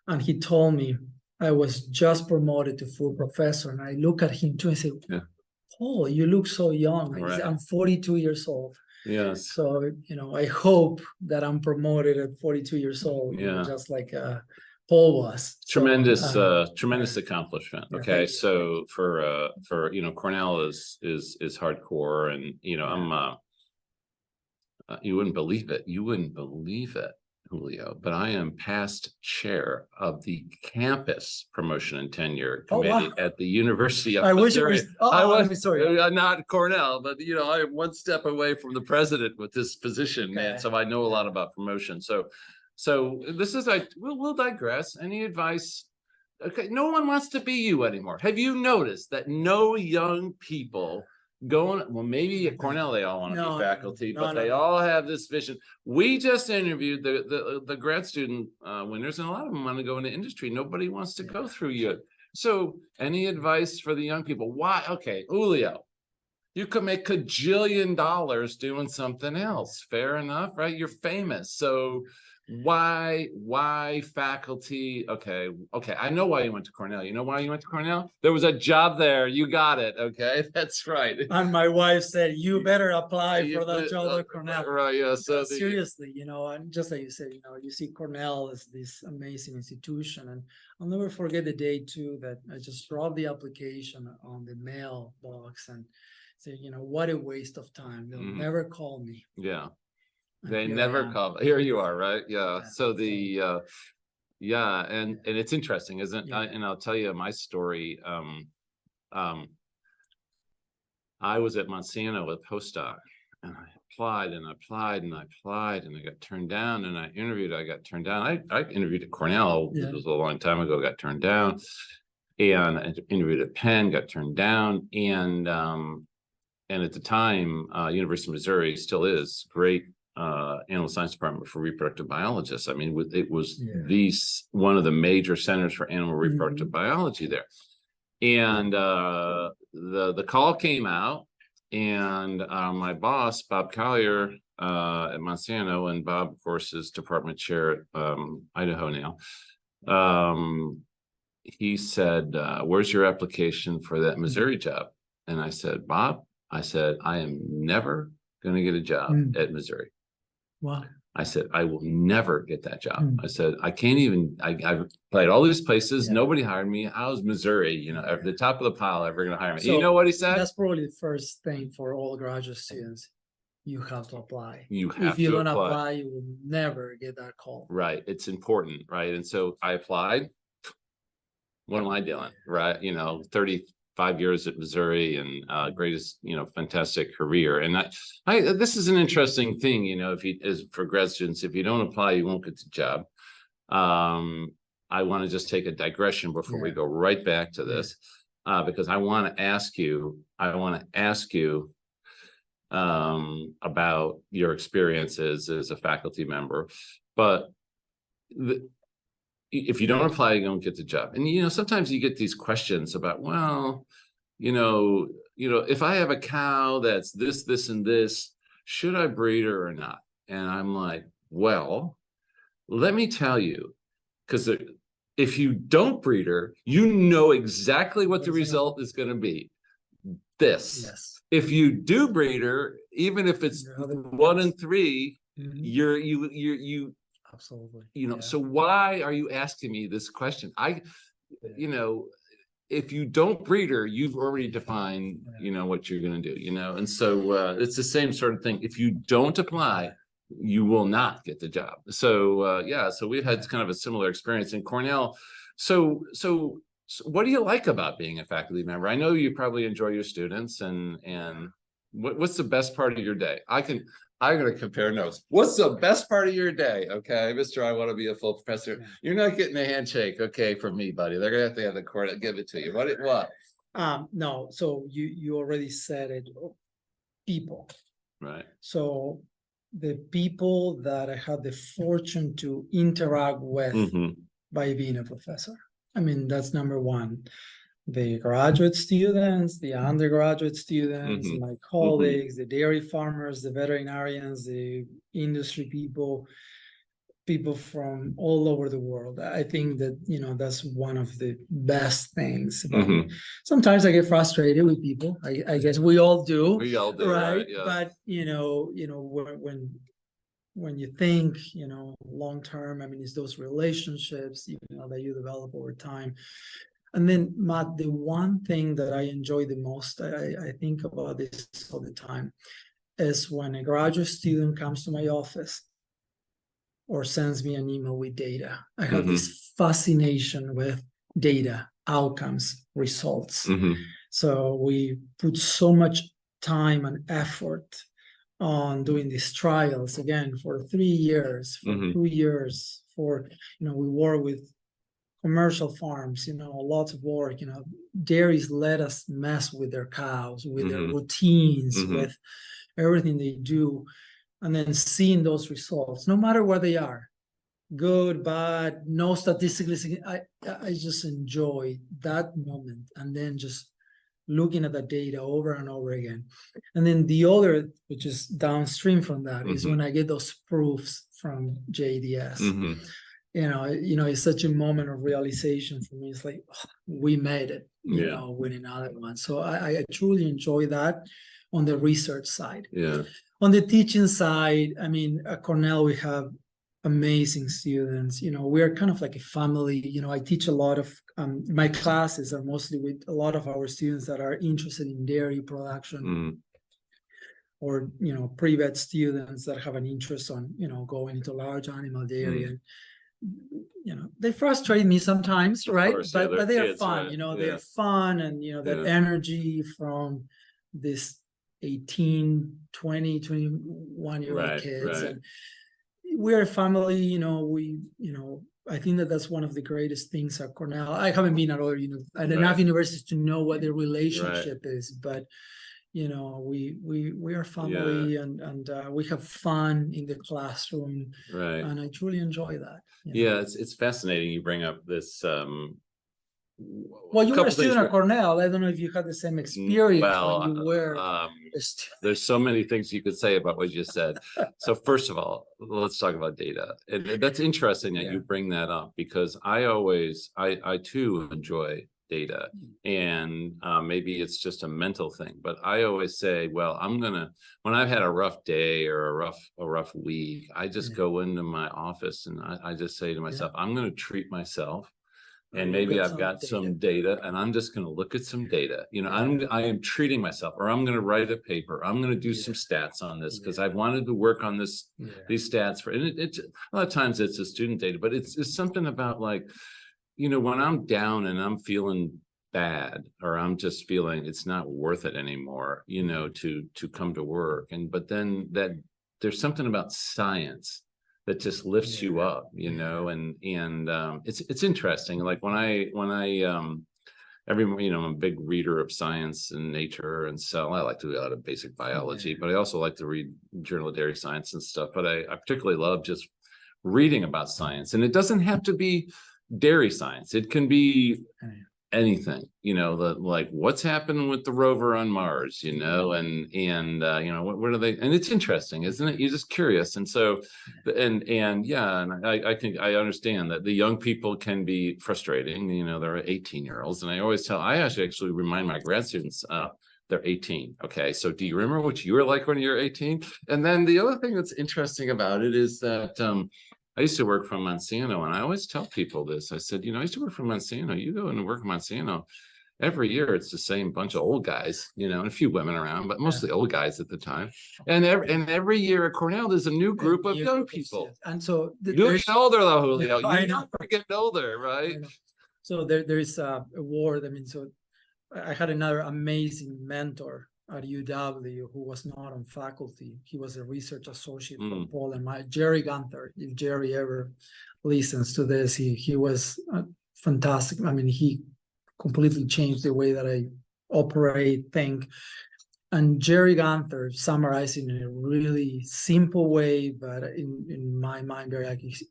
and he told me I was just promoted to full professor, and I look at him too and say, Paul, you look so young. Right. I'm 42 years old. Yes. So, I hope that I'm promoted at 42 years old, just like Paul was. Tremendous accomplishment. Okay. So for Cornell is hardcore, and I'm you wouldn't believe it, Julio, but I am past chair of the campus promotion and tenure committee at the University of Missouri. Not Cornell, but I am one step away from the president with this position, man. So I know a lot about promotion. So this is we'll digress. Any advice? Okay, no one wants to be you anymore. Have you noticed that no young people maybe at Cornell they all want to be faculty, but they all have this vision. We just interviewed the grad student winners, and a lot of them want to go into industry. Nobody wants to go through you. So any advice for the young people? Why? Okay, Julio, you could make $1 doing something else. Fair enough, right? You're famous. So why faculty? Okay. I know why you went to Cornell. You know why you went to Cornell? There was a job there. You got it. Okay. That's right. And my wife said, you better apply for that job at Cornell. Right. Yeah. So seriously, and just like you said, you see Cornell as this amazing institution. And I'll never forget the day too that I just dropped the application on the mailbox and say, what a waste of time. They'll never call me. Yeah. They never call. Here you are, right? Yeah. So and it's interesting, isn't it? And I'll tell you my story. I was at Monsanto with postdoc, and I applied and I got turned down, and I interviewed. I got turned down. I interviewed at Cornell. It was a long time ago. Got turned down, and I interviewed at Penn. Got turned down, and at the time, University of Missouri still is great. Animal science department for reproductive biologists. I mean, it was one of the major centers for animal reproductive biology there. And the call came out, and my boss, Bob Collier at Monsanto, and Bob, of course, is department chair at Idaho now. he said, where's your application for that Missouri job? And I said, Bob, I said, I am never going to get a job at Missouri. Wow. I said, I will never get that job. I said, I can't even, I've applied all these places. Nobody hired me. How's Missouri, you know, at the top of the pile, ever going to hire me? So you know what he said? That's probably the first thing for all graduate students. You have to apply. You have If you to don't apply, you will never get that call. Right. It's important. Right. And so I applied. What am I doing? Right. You know, 35 years at Missouri and greatest, you know, fantastic career. And this is an interesting thing, you know, as for grad students, if you don't apply, you won't get the job. I want to just take a digression before we go right back to this, because I want to ask you about your experiences as a faculty member, but if you don't apply, you don't get the job. And, you know, sometimes you get these questions about, well, you know, if I have a cow that's this, and this, should I breed her or not? And I'm like, well, let me tell you, because if you don't breed her, you know exactly what the result is going to be. This. If you do breed her, even if it's 1 in 3, you absolutely, you know. So why are you asking me this question? You know, if you don't breed her, you've already defined, you know, what you're going to do, you know. And so it's the same sort of thing. If you don't apply, you will not get the job. So so we've had kind of a similar experience in Cornell. So what do you like about being a faculty member? I know you probably enjoy your students, and what's the best part of your day? I'm going to compare notes. What's the best part of your day? Okay, Mr. I want to be a full professor. You're not getting a handshake, okay, from me, buddy. They're going to have the court give it to you. What? No, so you already said it. People. Right. So the people that I had the fortune to interact with by being a professor. I mean, that's number one. The graduate students, the undergraduate students, my colleagues, the dairy farmers, the veterinarians, the industry people from all over the world. I think that, you know, that's one of the best things about it. Sometimes I get frustrated with people. I guess we all do. We all do, right? Yeah. But you know, when you think, you know, long term, I mean, it's those relationships, you know, that you develop over time. And then, Matt, the one thing that I enjoy the most, I think about this all the time, is when a graduate student comes to my office or sends me an email with data. I have this fascination with data, outcomes, results. So we put so much time and effort on doing these trials, again, for 3 years, for 2 years, you know, we work with commercial farms, you know, lots of work, you know, dairies let us mess with their cows, with their routines, with everything they do. And then seeing those results, no matter where they are, good, bad, no statistically, I just enjoy that moment. And then just looking at the data over and over again. And then the other, which is downstream from that, is when I get those proofs from JDS. You know, it's such a moment of realization for me. It's like, oh, we made it, you know, with another one. So I truly enjoy that on the research side. Yeah. On the teaching side, I mean, at Cornell, we have amazing students. You know, we're kind of like a family. You know, I teach a lot of, my classes are mostly with a lot of our students that are interested in dairy production. Or, you know, pre-vet students that have an interest on, you know, going into large animal dairy. And, you know, they frustrate me sometimes, right? Course, but they are fun, right? You know, they're fun, and, you know, that energy from this 18, 20, 21-year-old kids. And we're a family, you know, I think that's one of the greatest things at Cornell. I haven't been at other, you know, at enough universities to know what the relationship is, but you know, we are family, and we have fun in the classroom, and I truly enjoy that. Yeah, it's fascinating you bring up this Well, you were a student at Cornell. I don't know if you had the same experience when you were a student. There's so many things you could say about what you said. So first of all, let's talk about data. And that's interesting that you bring that up, because I too enjoy data, and maybe it's just a mental thing, but I always say, well, when I've had a rough day or a rough week, I just go into my office and I just say to myself, I'm going to treat myself. And maybe I've got some data, and I'm just going to look at some data. I am treating myself, or I'm going to write a paper. I'm going to do some stats on this because I've wanted to work on these stats for. And it's a lot of times it's a student data, but it's something about like, when I'm down and I'm feeling bad, or I'm just feeling it's not worth it anymore, to come to work. But then there's something about science that just lifts you up, and it's interesting. Like when I I'm a big reader of science and nature and cell. I like to do a lot of basic biology, but I also like to read Journal of Dairy Science and stuff. But I particularly love just reading about science, and it doesn't have to be dairy science. It can be anything, like what's happening with the rover on Mars, and what are they, and it's interesting, isn't it? You're just curious. And so, and I think I understand that the young people can be frustrating, they're 18-year-olds. And I actually remind my grad students, they're 18. Okay. So do you remember what you were like when you were 18? And then the other thing that's interesting about it is that, I used to work for Monsanto, and I always tell people this. I said, I used to work for Monsanto. You go and work for Monsanto, every year it's the same bunch of old guys, and a few women around, but mostly old guys at the time. And every year at Cornell, there's a new group of young people. And so you're getting older, though, Julio. You're getting older, right? So there is a word. So I had another amazing mentor at UW who was not on faculty. He was a research associate for Paul and Jerry Gunther. If Jerry ever listens to this, he was fantastic. He completely changed the way that I operate, think. And Jerry Gunther summarized in a really simple way, but in my mind,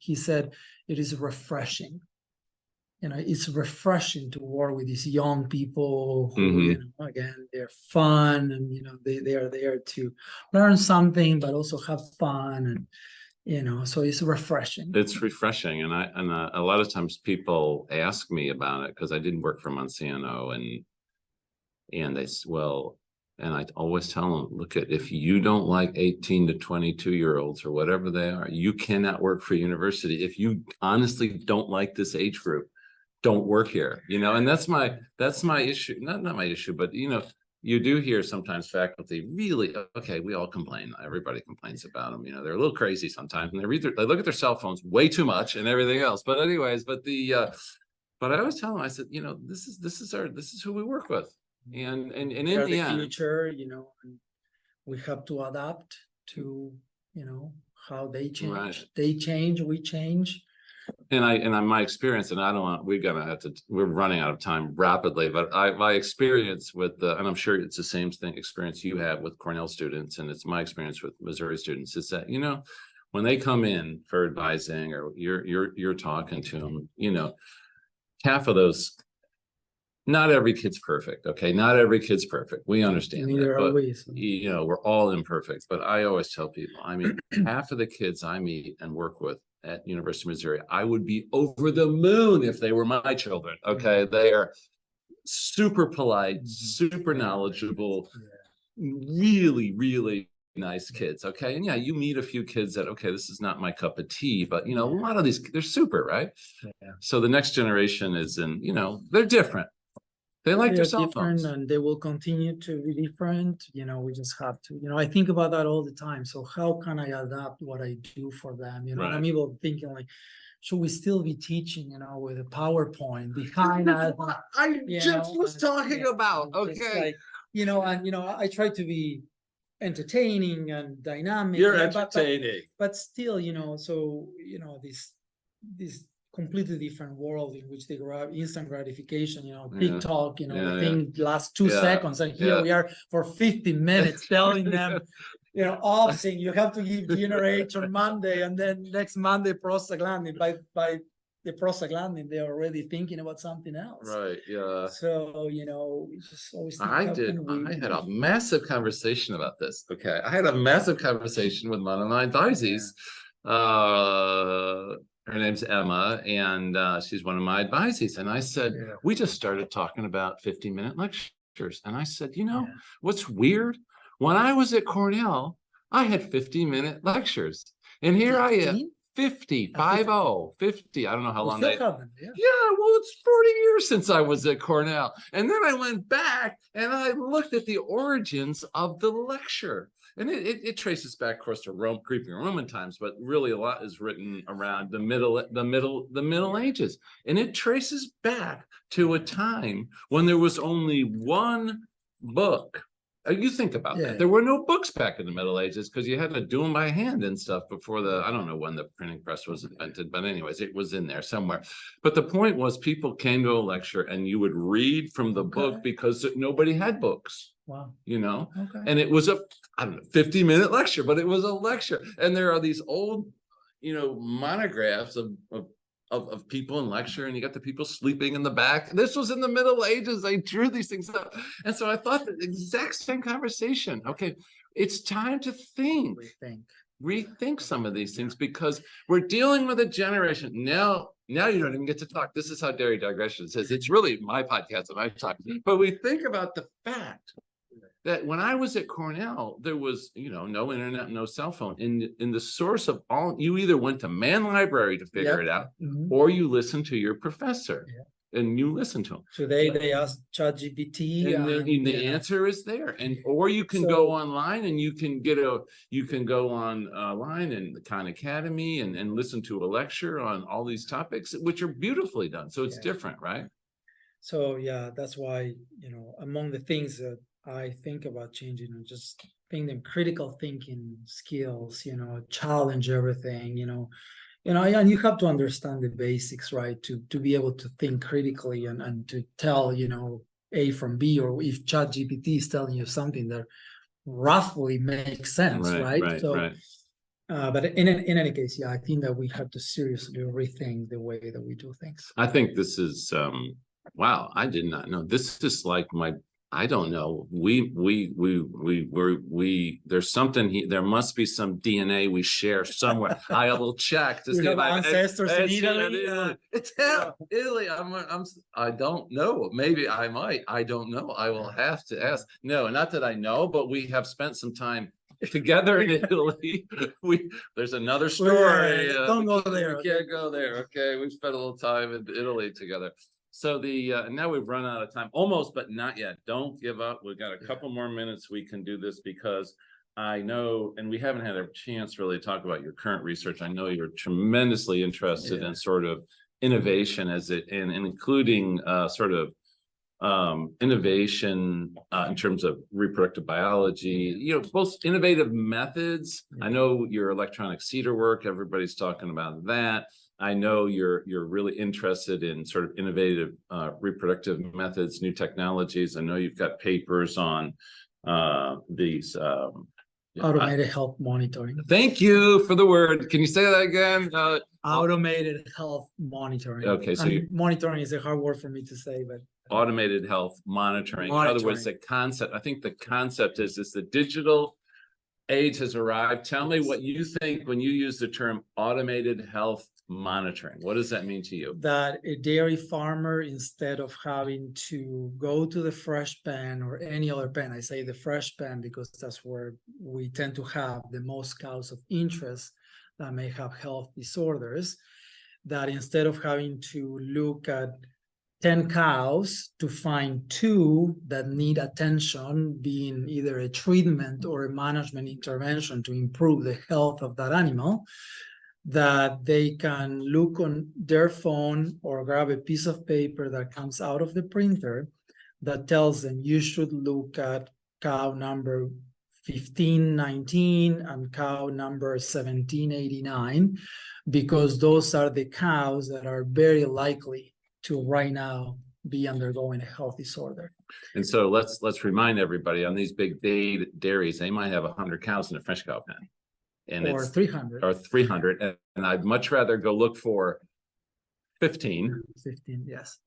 he said, it is refreshing. It's refreshing to work with these young people who, again, they're fun, and, they are there to learn something, but also have fun. And, so it's refreshing. It's refreshing. And a lot of times people ask me about it because I didn't work for Monsanto, and they, and I always tell them, look, if you don't like 18 to 22-year-olds or whatever they are, you cannot work for university. If you honestly don't like this age group, don't work here, and that's my issue. Not my issue, but you do hear sometimes faculty really, we all complain. Everybody complains about them. They're a little crazy sometimes, and they look at their cell phones way too much and everything else. But anyways, but I always tell them, I said, this is who we work with, and in the end, future, and we have to adapt to how they change. Right. They change, we change. And my experience, and we're running out of time rapidly, but my experience with and I'm sure it's the same experience you have with Cornell students, and it's my experience with Missouri students, is that, when they come in for advising, or you're talking to them, half of those, not every kid's perfect. Okay. Not every kid's perfect. We understand that, but we're all imperfect. But I always tell people, half of the kids I meet and work with at University of Missouri, I would be over the moon if they were my children. Okay. They are super polite, super knowledgeable, really, really nice kids. Okay. And you meet a few kids that, this is not my cup of tea, but a lot of these, they're super, right? Yeah. So the next generation is they're different. They like their cell phones, and they will continue to be different. We just have to, I think about that all the time. So how can I adapt what I do for them? Right. I'm even thinking, like, should we still be teaching, with a PowerPoint behind us? I just was talking about. Okay. I try to be entertaining and dynamic. You're entertaining, but still, so this completely different world in which they grab instant gratification, TikTok, the thing lasts 2 seconds, and here we are for 15 minutes telling them, saying you have to give GnRH on Monday, and then next Monday prostaglandin. By the prostaglandin, they're already thinking about something else. Right. Yeah. So, we just always think, I how did. can we- I had a massive conversation about this. Okay. I had a massive conversation with one of my advisees. Her name's Emma, and she's one of my advisees. And I said, we just started talking about 50-minute lectures. And I said, what's weird? When I was at Cornell, I had 50-minute lectures. And here I am. 50, 50. I don't know how long they. Yeah, well, it's 40 years since I was at Cornell. And then I went back and I looked at the origins of the lecture. And it traces back, of course, to creeping Roman times, but really a lot is written around the Middle Ages. And it traces back to a time when there was only one book. You think about that. There were no books back in the Middle Ages because you had to do them by hand and stuff before I don't know when the printing press was invented, but anyways, it was in there somewhere. But the point was people came to a lecture and you would read from the book because nobody had books. Wow. And it was a 50-minute lecture, but it was a lecture. And there are these old, monographs of people in lecture, and you got the people sleeping in the back. This was in the Middle Ages. I drew these things up. And so I thought the exact same conversation. Okay, it's time to rethink some of these things because we're dealing with a generation. Now you don't even get to talk. This is how Dairy Digressions says. It's really my podcast and I talk. But we think about the fact that when I was at Cornell, there was, no internet, no cell phone. In the source of all, you either went to man library to figure it out, or you listened to your professor, and you listen to them. Today they ask ChatGPT, and the answer is there, or you can go online and you can go online in the Khan Academy and listen to a lecture on all these topics, which are beautifully done. So it's different, right? So that's why among the things that I think about changing and just thinking critical thinking skills, challenge everything, and you have to understand the basics, right? To be able to think critically and to tell, A from B, or if ChatGPT is telling you something that roughly makes sense, right? But in any case, I think that we have to seriously rethink the way that we do things. I think this is, wow, I did not know. This is like I don't know. There's something here. There must be some DNA we share somewhere. I will check to see if I have ancestors in Italy. It's Italy. I don't know. Maybe I might. I don't know. I will have to ask. No, not that I know, but we have spent some time together in Italy. There's another story. Don't go there. We can't go there. Okay, we've spent a little time in Italy together. So now we've run out of time, almost, but not yet. Don't give up. We've got a couple more minutes. We can do this because I know, and we haven't had a chance really to talk about your current research. I know you're tremendously interested in sort of innovation and including sort of innovation in terms of reproductive biology, both innovative methods. I know your electronic cedar work, everybody's talking about that. I know you're really interested in sort of innovative reproductive methods, new technologies. I know you've got papers on these automated health monitoring. Thank you for the word. Can you say that again? Automated health monitoring. Okay, so monitoring is a hard word for me to say, but automated health monitoring. In other words, the concept. I think the concept is the digital age has arrived. Tell me what you think when you use the term automated health monitoring. What does that mean to you? That a dairy farmer, instead of having to go to the fresh pen or any other pen, I say the fresh pen because that's where we tend to have the most cows of interest that may have health disorders, that instead of having to look at 10 cows to find 2 that need attention, being either a treatment or a management intervention to improve the health of that animal, that they can look on their phone or grab a piece of paper that comes out of the printer that tells them you should look at cow number 1519 and cow number 1789, because those are the cows that are very likely to right now be undergoing a health disorder. And so let's remind everybody, on these big dairies, they might have 100 cows in a French cow pen. And or 300. Or 300. And I'd much rather go look for 15. 15, yes.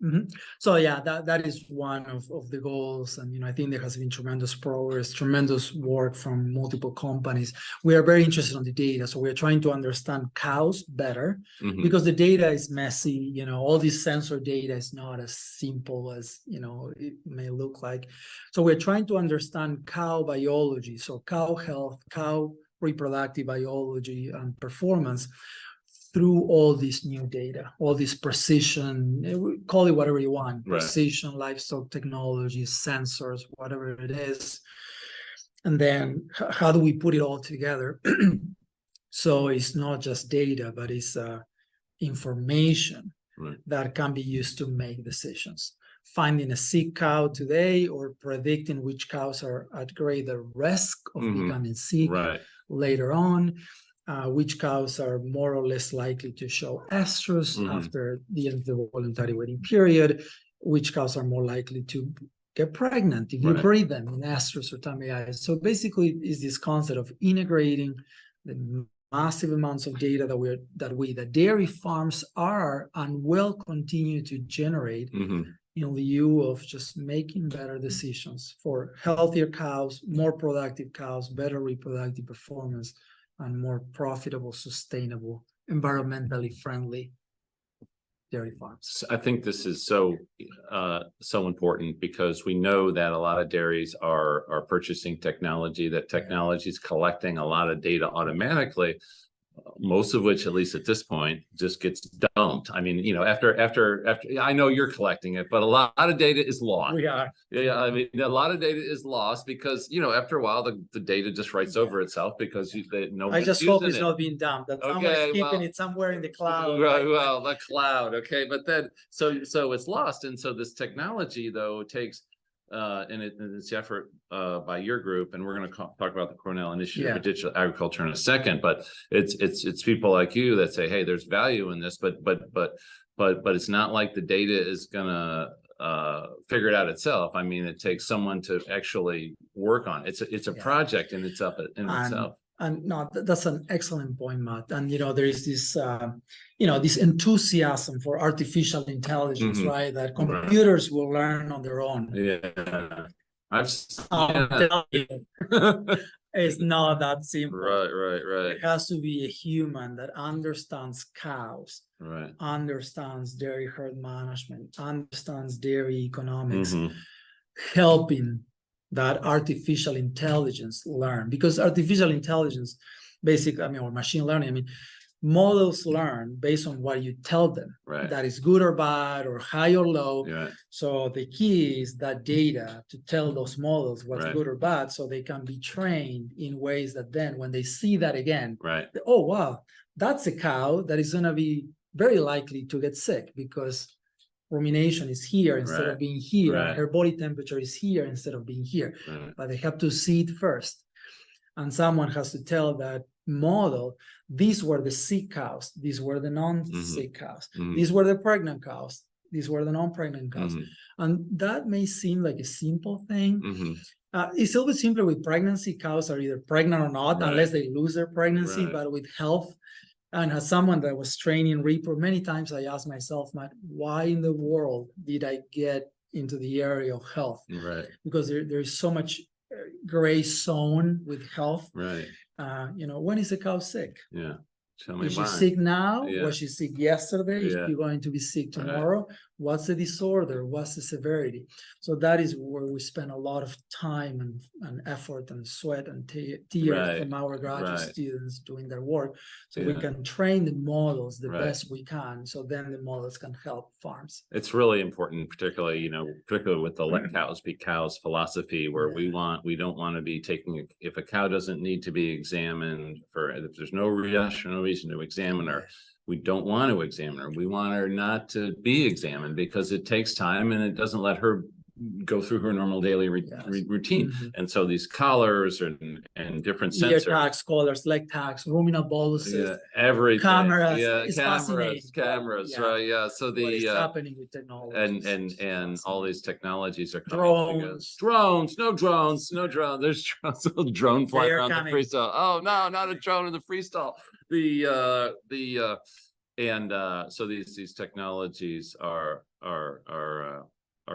So yeah, that is one of the goals. And, I think there has been tremendous progress, tremendous work from multiple companies. We are very interested in the data. So we're trying to understand cows better because the data is messy. All this sensor data is not as simple as, it may look like. So we're trying to understand cow biology. So cow health, cow reproductive biology and performance through all this new data, all this precision, call it whatever you want, precision, livestock technology, sensors, whatever it is. And then how do we put it all together? So it's not just data, but it's information that can be used to make decisions. Finding a sick cow today or predicting which cows are at greater risk of becoming sick later on. Which cows are more or less likely to show estrus after the end of the voluntary weaning period, which cows are more likely to get pregnant if you breed them in estrus or TAMI. So basically is this concept of integrating the massive amounts of data that dairy farms are and will continue to generate in lieu of just making better decisions for healthier cows, more productive cows, better reproductive performance, and more profitable, sustainable, environmentally friendly dairy farms. I think this is so important because we know that a lot of dairies are purchasing technology, that technology is collecting a lot of data automatically, most of which, at least at this point, just gets dumped. I mean, after I know you're collecting it, but a lot of data is lost. We are. Yeah, I mean, a lot of data is lost because, after a while, the data just writes over itself because I just hope it's not being dumped, that someone is keeping it somewhere in the cloud. Right, well, the cloud, okay, but then, so it's lost. And so this technology, though, takes, and it's the effort by your group, and we're going to talk about the Cornell Initiative for Digital Agriculture in a second. But it's people like you that say, hey, there's value in this, but it's not like the data is gonna figure it out itself. I mean, it takes someone to actually work on it. It's a project in itself itself. And no, that's an excellent point, Matt. And there is this this enthusiasm for artificial intelligence, right? That computers will learn on their own. Yeah, It's not that simple. Right. It has to be a human that understands cows, understands dairy herd management, understands dairy economics, helping that artificial intelligence learn. Because artificial intelligence, basically, or machine learning, models learn based on what you tell them, that is good or bad or high or low. So the key is that data to tell those models what's good or bad, so they can be trained in ways that then when they see that again, oh wow, that's a cow that is going to be very likely to get sick because rumination is here instead of being here. Her body temperature is here instead of being here. But they have to see it first. And someone has to tell that model, these were the sick cows, these were the non-sick cows, these were the pregnant cows, these were the non-pregnant cows. And that may seem like a simple thing. It's always simpler with pregnancy. Cows are either pregnant or not, unless they lose their pregnancy. But with health, and as someone that was training repro, many times I asked myself, Matt, why in the world did I get into the area of health? Because there is so much gray zone with health. When is a cow sick? Tell me, is she sick now? Was she sick yesterday? Is she going to be sick tomorrow? What's the disorder? What's the severity? So that is where we spend a lot of time and effort and sweat and tears from our graduate students doing their work. So we can train the models the best we can. So then the models can help farms. It's really important, particularly with the let cows be cows philosophy, where we don't want to be taking, if a cow doesn't need to be examined if there's no reason to examine her, we don't want to examine her. We want her not to be examined because it takes time and it doesn't let her go through her normal daily routine. And so these collars and different sensors, ear tags, collars, leg tags, ruminal boluses, everything, cameras, cameras, right? So what is happening with technology and all these technologies are coming drones, no drones. There's drones, a drone flying around the freestyle. Oh no, not a drone in the freestyle. so these technologies are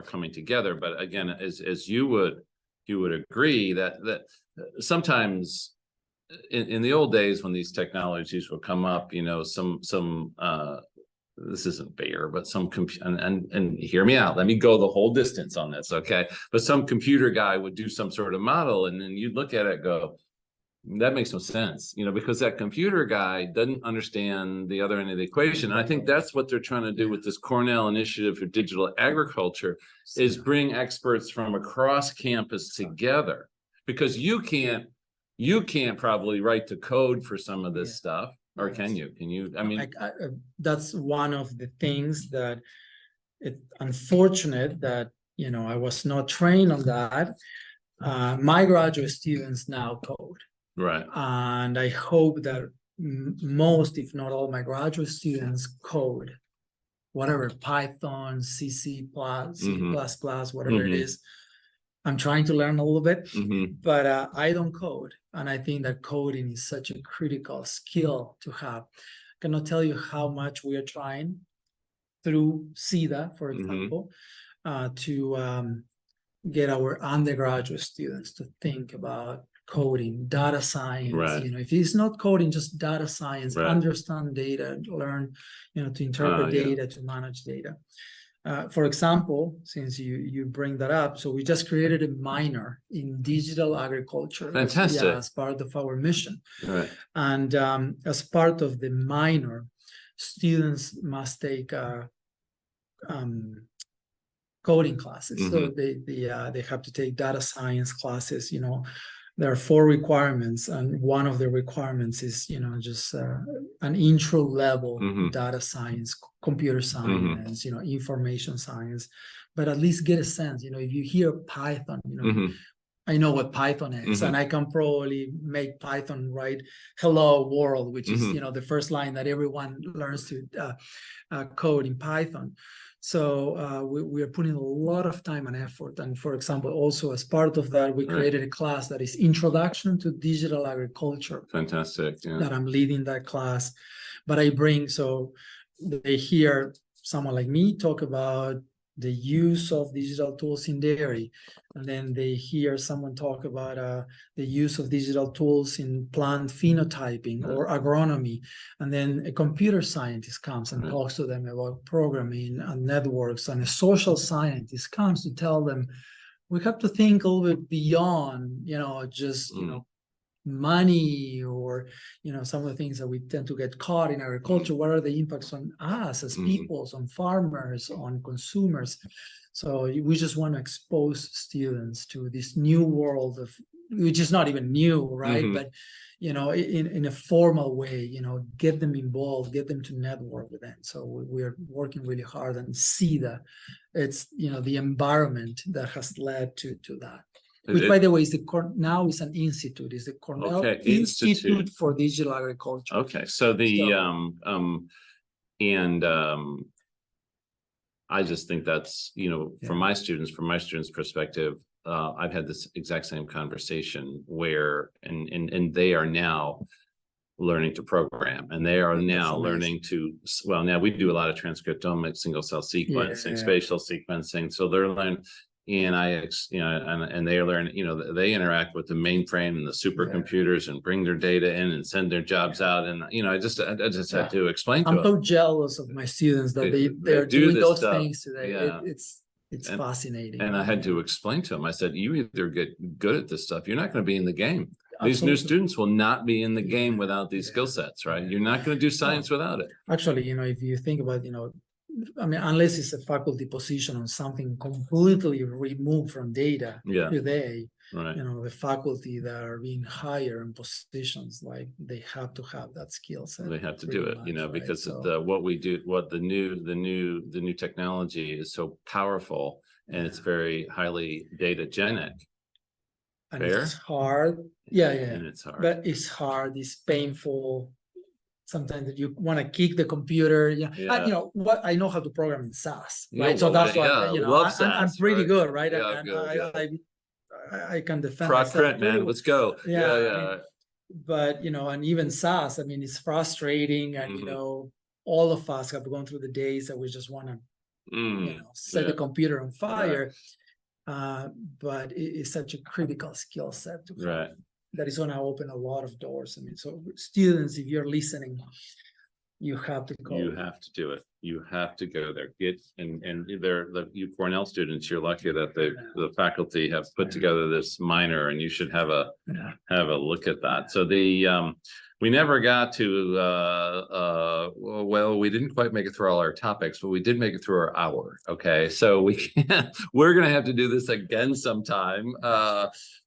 coming together. But again, as you would agree that sometimes in the old days when these technologies would come up, some this isn't fair, but and hear me out. Let me go the whole distance on this, okay? But some computer guy would do some sort of model, and then you'd look at it and go, that makes no sense, because that computer guy doesn't understand the other end of the equation. And I think that's what they're trying to do with this Cornell Initiative for Digital Agriculture, is bring experts from across campus together, because you can't probably write the code for some of this stuff. Or can you? I mean, that's one of the things that it's unfortunate that, I was not trained on that. My graduate students now code. Right. And I hope that most, if not all, my graduate students code, whatever, Python, C++, whatever it is. I'm trying to learn a little bit, but I don't code. And I think that coding is such a critical skill to have. I cannot tell you how much we are trying through CEDA, for example, to get our undergraduate students to think about coding, data science. Right. If it's not coding, just data science, understand data, learn, to interpret data, to manage data. For example, since you bring that up, so we just created a minor in digital agriculture. Fantastic. As part of our mission. Right. And as part of the minor, students must take coding classes. So they have to take data science classes. There are 4 requirements, and one of the requirements is, just an intro level data science, computer science, information science, but at least get a sense. If you hear Python, I know what Python is, and I can probably make Python write "Hello World," which is the first line that everyone learns to code in Python. So we are putting a lot of time and effort. And for example, also as part of that, we created a class that is Introduction to Digital Agriculture. Fantastic. Yeah. That I'm leading that class. But so they hear someone like me talk about the use of digital tools in dairy. And then they hear someone talk about the use of digital tools in plant phenotyping or agronomy. And then a computer scientist comes and talks to them about programming and networks. And a social scientist comes to tell them, we have to think a little bit beyond, just, money or, some of the things that we tend to get caught in agriculture. What are the impacts on us as peoples, on farmers, on consumers? So we just want to expose students to this new world which is not even new, right? But, in a formal way, get them involved, get them to network with them. So we're working really hard and see that it's, the environment that has led to that. Which, by the way, now is an institute. Is the Cornell Institute for Digital Agriculture. Okay, so I just think that's from my students' perspective, I've had this exact same conversation where and they are now learning to program, and they are now learning to. Well, now we do a lot of transcriptomics, single cell sequencing, spatial sequencing, so they're learning. And and they learn, they interact with the mainframe and the supercomputers and bring their data in and send their jobs out. And, I just had to explain to them. I'm so jealous of my students that they're doing those things today. Yeah. It's fascinating. And I had to explain to them, I said, you either get good at this stuff, you're not going to be in the game. These new students will not be in the game without these skill sets, right? You're not going to do science without it. Actually, if you think about, unless it's a faculty position on something completely removed from data today, the faculty that are being hired in positions, like they have to have that skill set. They have to do it, because what we do, what the new technology is so powerful, and it's very highly datagenic. And it's hard. And it's hard. But it's hard, it's painful. Sometimes that you want to kick the computer. I know how to program in SAS, right? So that's why I'm pretty good, right? I can defend myself. Print, man, let's go. But and even SAS, it's frustrating, and all of us have gone through the days that we just want to, set the computer on fire. But it's such a critical skill set to have that is going to open a lot of doors. I mean, so students, if you're listening, you have to go. You have to do it. You have to go there. You Cornell students, you're lucky that the faculty have put together this minor, and you should have a look at that. So we never got to well, we didn't quite make it through all our topics, but we did make it through our hour. Okay, so we're gonna have to do this again sometime.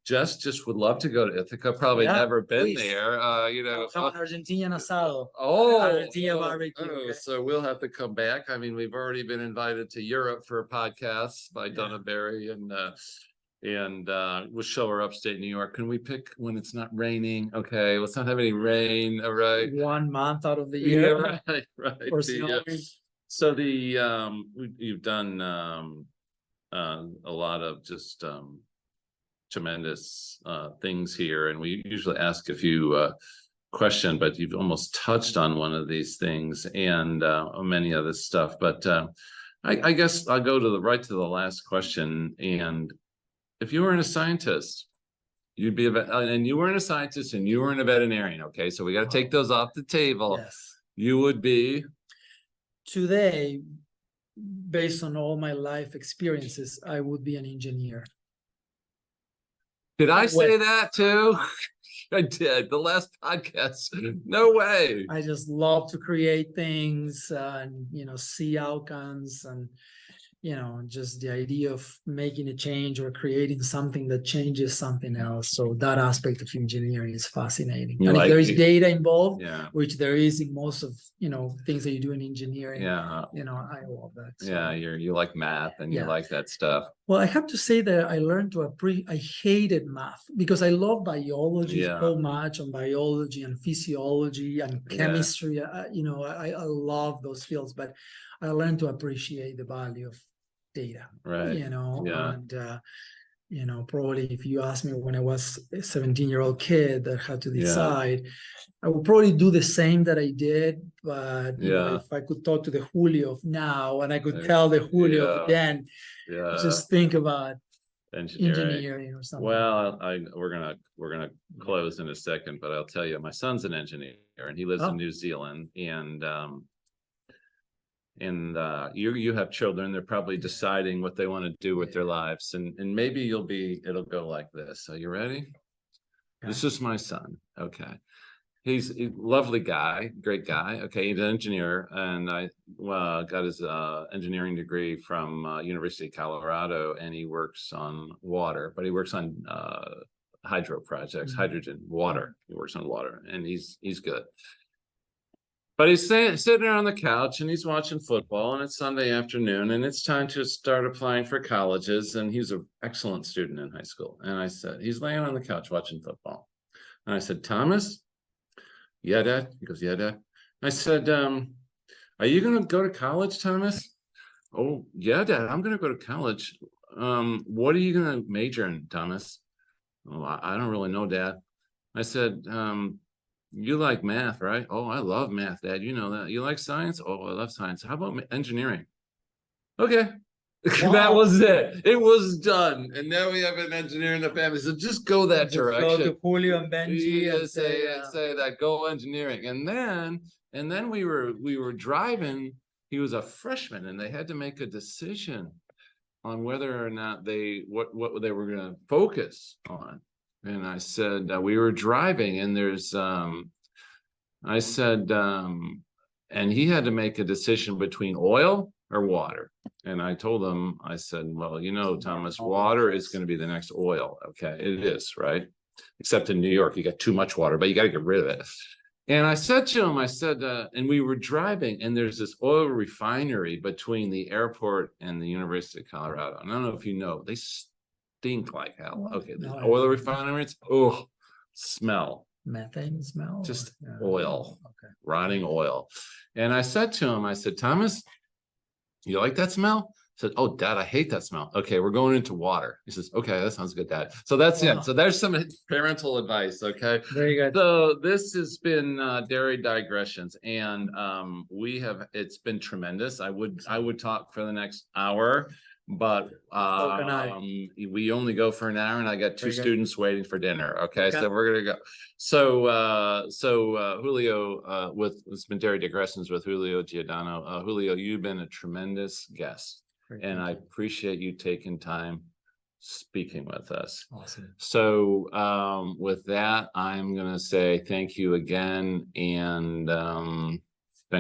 Just would love to go to Ithaca. Probably never been there. Have an Argentinian asado. Argentina barbecue. Okay. So we'll have to come back. I mean, we've already been invited to Europe for podcasts by Donna Barry and we'll show her upstate New York. Can we pick when it's not raining? Okay, let's not have any rain. All right. 1 month out of the year. Right. Or so you've done a lot of just tremendous things here, and we usually ask a few question, but you've almost touched on one of these things and many other stuff. But I guess I'll go to the last question. And if you weren't a scientist, you'd be and you weren't a scientist and you weren't a veterinarian. Okay, so we got to take those off the table. Yes. You would be today, based on all my life experiences, I would be an engineer. Did I say that too? I did. The last podcast. No way. I just love to create things and, see outcomes and, just the idea of making a change or creating something that changes something else. So that aspect of engineering is fascinating. And if there is data involved, which there is in most of, things that you do in engineering, I love that. So. You like math and you like that stuff. Well, I have to say that I learned to I hated math because I love biology so much, and biology and physiology and chemistry. I love those fields, but I learned to appreciate the value of data. Right. And probably if you ask me when I was a 17-year-old kid that had to decide, I would probably do the same that I did. But if I could talk to the Julio of now and I could tell the Julio of then, just think about engineering or something. Well, we're gonna close in a second, but I'll tell you, my son's an engineer and he lives in New Zealand, and you have children. They're probably deciding what they want to do with their lives, and maybe it'll go like this. Are you ready? This is my son. Okay. He's a lovely guy, great guy. Okay, he's an engineer, and I got his engineering degree from University of Colorado, and he works on water, but he works on hydro projects, hydrogen, water. He works on water, and he's good. But he's sitting there on the couch and he's watching football, and it's Sunday afternoon and it's time to start applying for colleges. And he's an excellent student in high school. And I said, he's laying on the couch watching football. And I said, Thomas? Yeah, Dad. He goes, yeah, Dad. I said, are you going to go to college, Thomas? Oh, yeah, Dad, I'm going to go to college. What are you going to major in, Thomas? Oh, I don't really know, Dad. I said, you like math, right? Oh, I love math, Dad. You know that. You like science? Oh, I love science. How about engineering? Okay. Wow. That was it. It was done. And now we have an engineer in the family. So just go that direction. Go to Julio and Benji and say that. Go engineering. And then we were driving. He was a freshman, and they had to make a decision on whether or not what they were going to focus on. And I said, we were driving, and I said, and he had to make a decision between oil or water. And I told him, I said, well, Thomas, water is going to be the next oil. Okay, it is, right? Except in New York, you got too much water, but you got to get rid of it. And I said to him, and we were driving, and there's this oil refinery between the airport and the University of Colorado. And I don't know if you know, they stink like hell. Okay, the oil refineries, smell. Methane smell? Just oil, rotting oil. And I said to him, I said, Thomas, you like that smell? said, "Oh, Dad, I hate that smell." Okay, we're going into water. He says, "Okay, that sounds good, Dad." So that's Wow. it. So there's some parental advice. Okay. Very good. So this has been Dairy Digressions, and it's been tremendous. I would talk for the next hour, but we only go for an hour, and I got two students waiting for dinner. Okay, so we're gonna go. So Julio, it's been Dairy Digressions with Julio Giordano. Julio, you've been a tremendous guest, and I appreciate you taking time speaking with us. Awesome. So with that, I'm gonna say thank you again, and